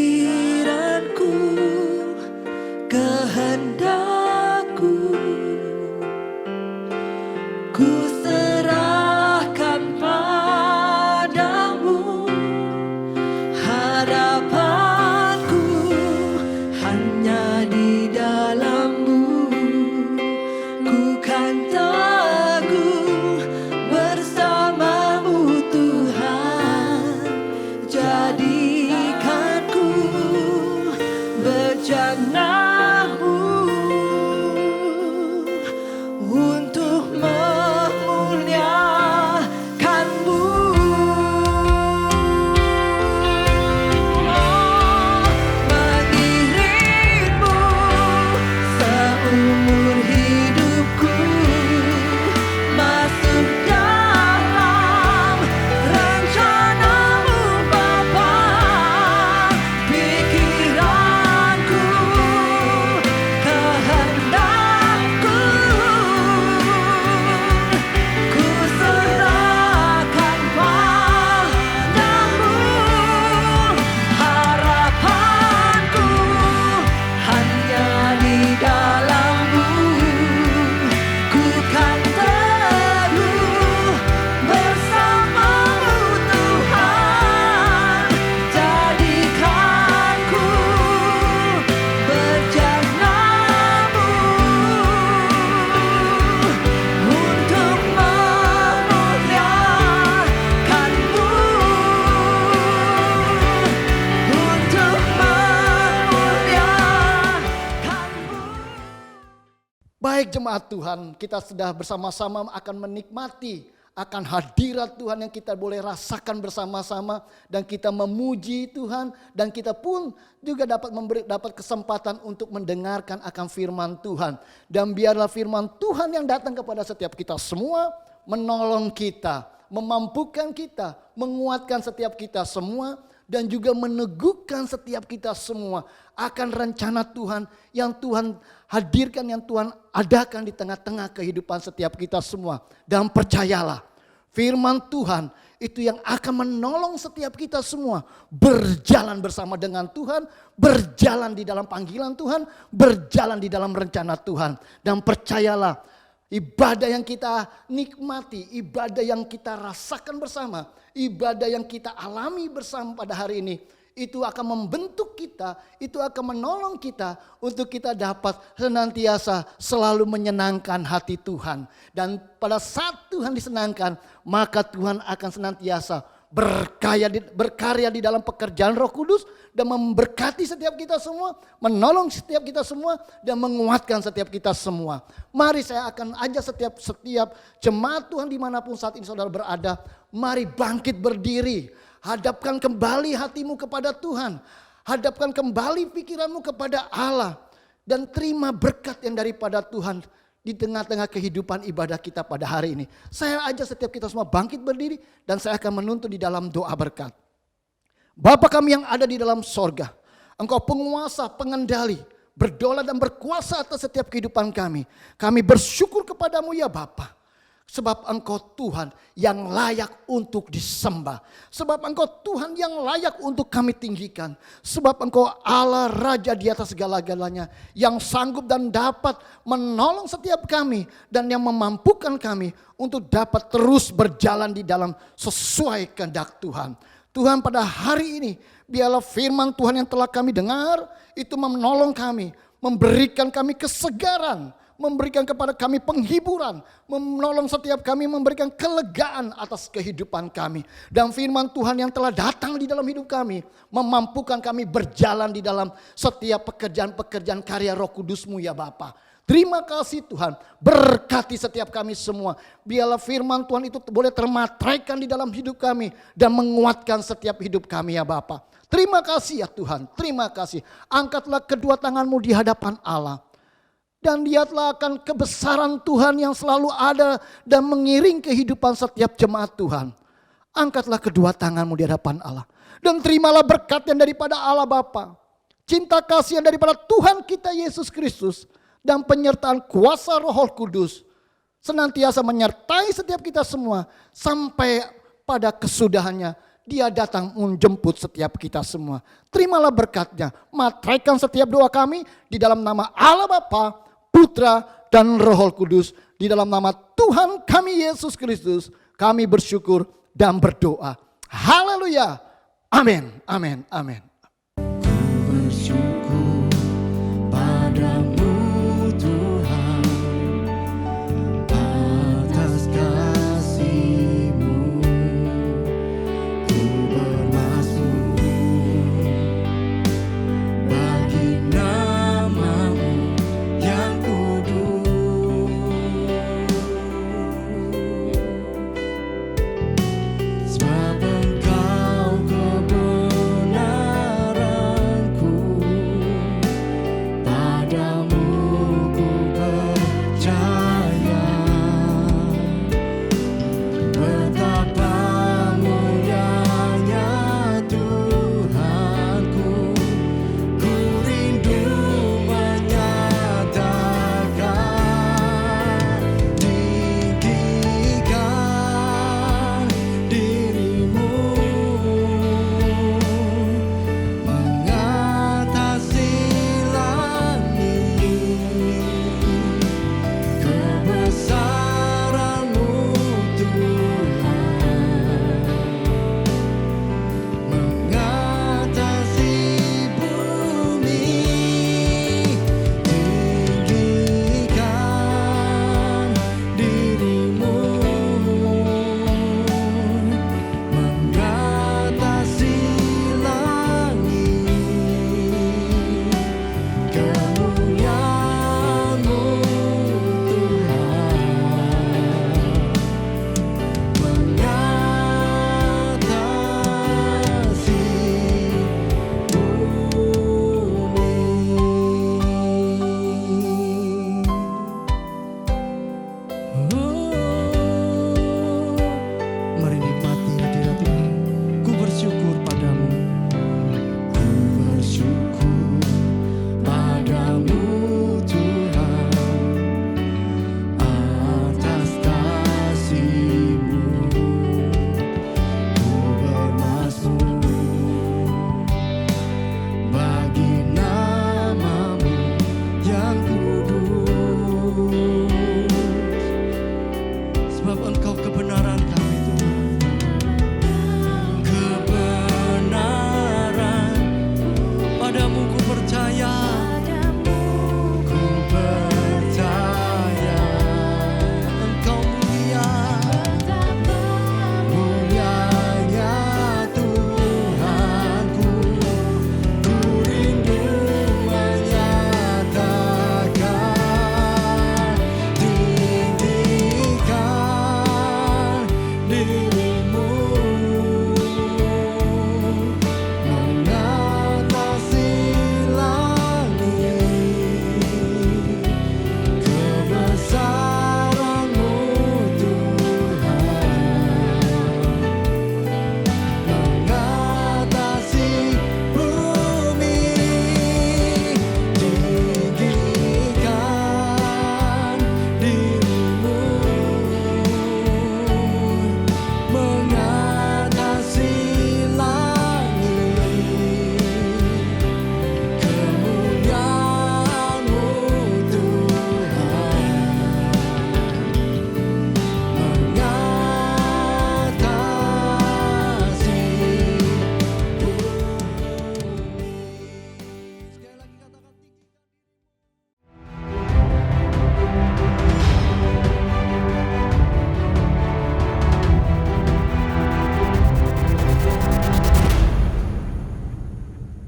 [SPEAKER 7] kehendakku, ku serahkan padamu. Harapanku hanya di dalam
[SPEAKER 2] Baik jemaat Tuhan, kita sudah bersama-sama akan menikmati akan hadirat Tuhan yang kita boleh rasakan bersama-sama. Dan kita memuji Tuhan, dan kita pun juga dapat kesempatan untuk mendengarkan akan firman Tuhan. Dan biarlah firman Tuhan yang datang kepada setiap kita semua menolong kita, memampukan kita, menguatkan setiap kita semua, dan juga meneguhkan setiap kita semua akan rencana Tuhan yang Tuhan hadirkan, yang Tuhan adakan di tengah-tengah kehidupan setiap kita semua. Dan percayalah, firman Tuhan itu yang akan menolong setiap kita semua berjalan bersama dengan Tuhan, berjalan di dalam panggilan Tuhan, berjalan di dalam rencana Tuhan. Dan percayalah, ibadah yang kita nikmati, ibadah yang kita rasakan bersama, ibadah yang kita alami bersama pada hari ini, itu akan membentuk kita, itu akan menolong kita untuk kita dapat senantiasa selalu menyenangkan hati Tuhan. Dan pada saat Tuhan disenangkan, maka Tuhan akan senantiasa berkarya di dalam pekerjaan Roh Kudus dan memberkati setiap kita semua, menolong setiap kita semua, dan menguatkan setiap kita semua. Mari saya akan ajak setiap jemaat Tuhan dimanapun saat ini saudara berada, mari bangkit berdiri, hadapkan kembali hatimu kepada Tuhan, hadapkan kembali pikiranmu kepada Allah, dan terima berkat yang daripada Tuhan di tengah-tengah kehidupan ibadah kita pada hari ini. Saya ajak setiap kita semua bangkit berdiri, dan saya akan menuntun di dalam doa berkat. Bapa kami yang ada di dalam sorga, Engkau penguasa, pengendali, berdaulat dan berkuasa atas setiap kehidupan kami. Kami bersyukur kepadamu ya Bapa, sebab Engkau Tuhan yang layak untuk disembah. Sebab Engkau Tuhan yang layak untuk kami tinggikan. Sebab Engkau Allah Raja di atas segala-galanya, yang sanggup dan dapat menolong setiap kami, dan yang memampukan kami untuk dapat terus berjalan di dalam sesuai kehendak Tuhan. Tuhan, pada hari ini biarlah firman Tuhan yang telah kami dengar itu menolong kami, memberikan kami kesegaran, memberikan kepada kami penghiburan, menolong setiap kami, memberikan kelegaan atas kehidupan kami. Dan firman Tuhan yang telah datang di dalam hidup kami, memampukan kami berjalan di dalam setiap pekerjaan-pekerjaan karya Roh Kudus-Mu ya Bapa. Terima kasih Tuhan, berkati setiap kami semua. Biarlah firman Tuhan itu boleh termateraikan di dalam hidup kami dan menguatkan setiap hidup kami ya Bapa. Terima kasih ya Tuhan, terima kasih. Angkatlah kedua tanganmu di hadapan Allah. Dan lihatlah akan kebesaran Tuhan yang selalu ada dan mengiring kehidupan setiap jemaat Tuhan. Angkatlah kedua tanganmu di hadapan Allah. Dan terimalah berkat yang daripada Allah Bapa, cinta kasih yang daripada Tuhan kita Yesus Kristus, dan penyertaan kuasa Roh Kudus senantiasa menyertai setiap kita semua sampai pada kesudahannya Dia datang menjemput setiap kita semua. Terimalah berkatnya, materaikan setiap doa kami di dalam nama Allah Bapa, Putra dan Roh Kudus, di dalam nama Tuhan kami Yesus Kristus kami bersyukur dan berdoa. Haleluya. Amin. Amin. Amin.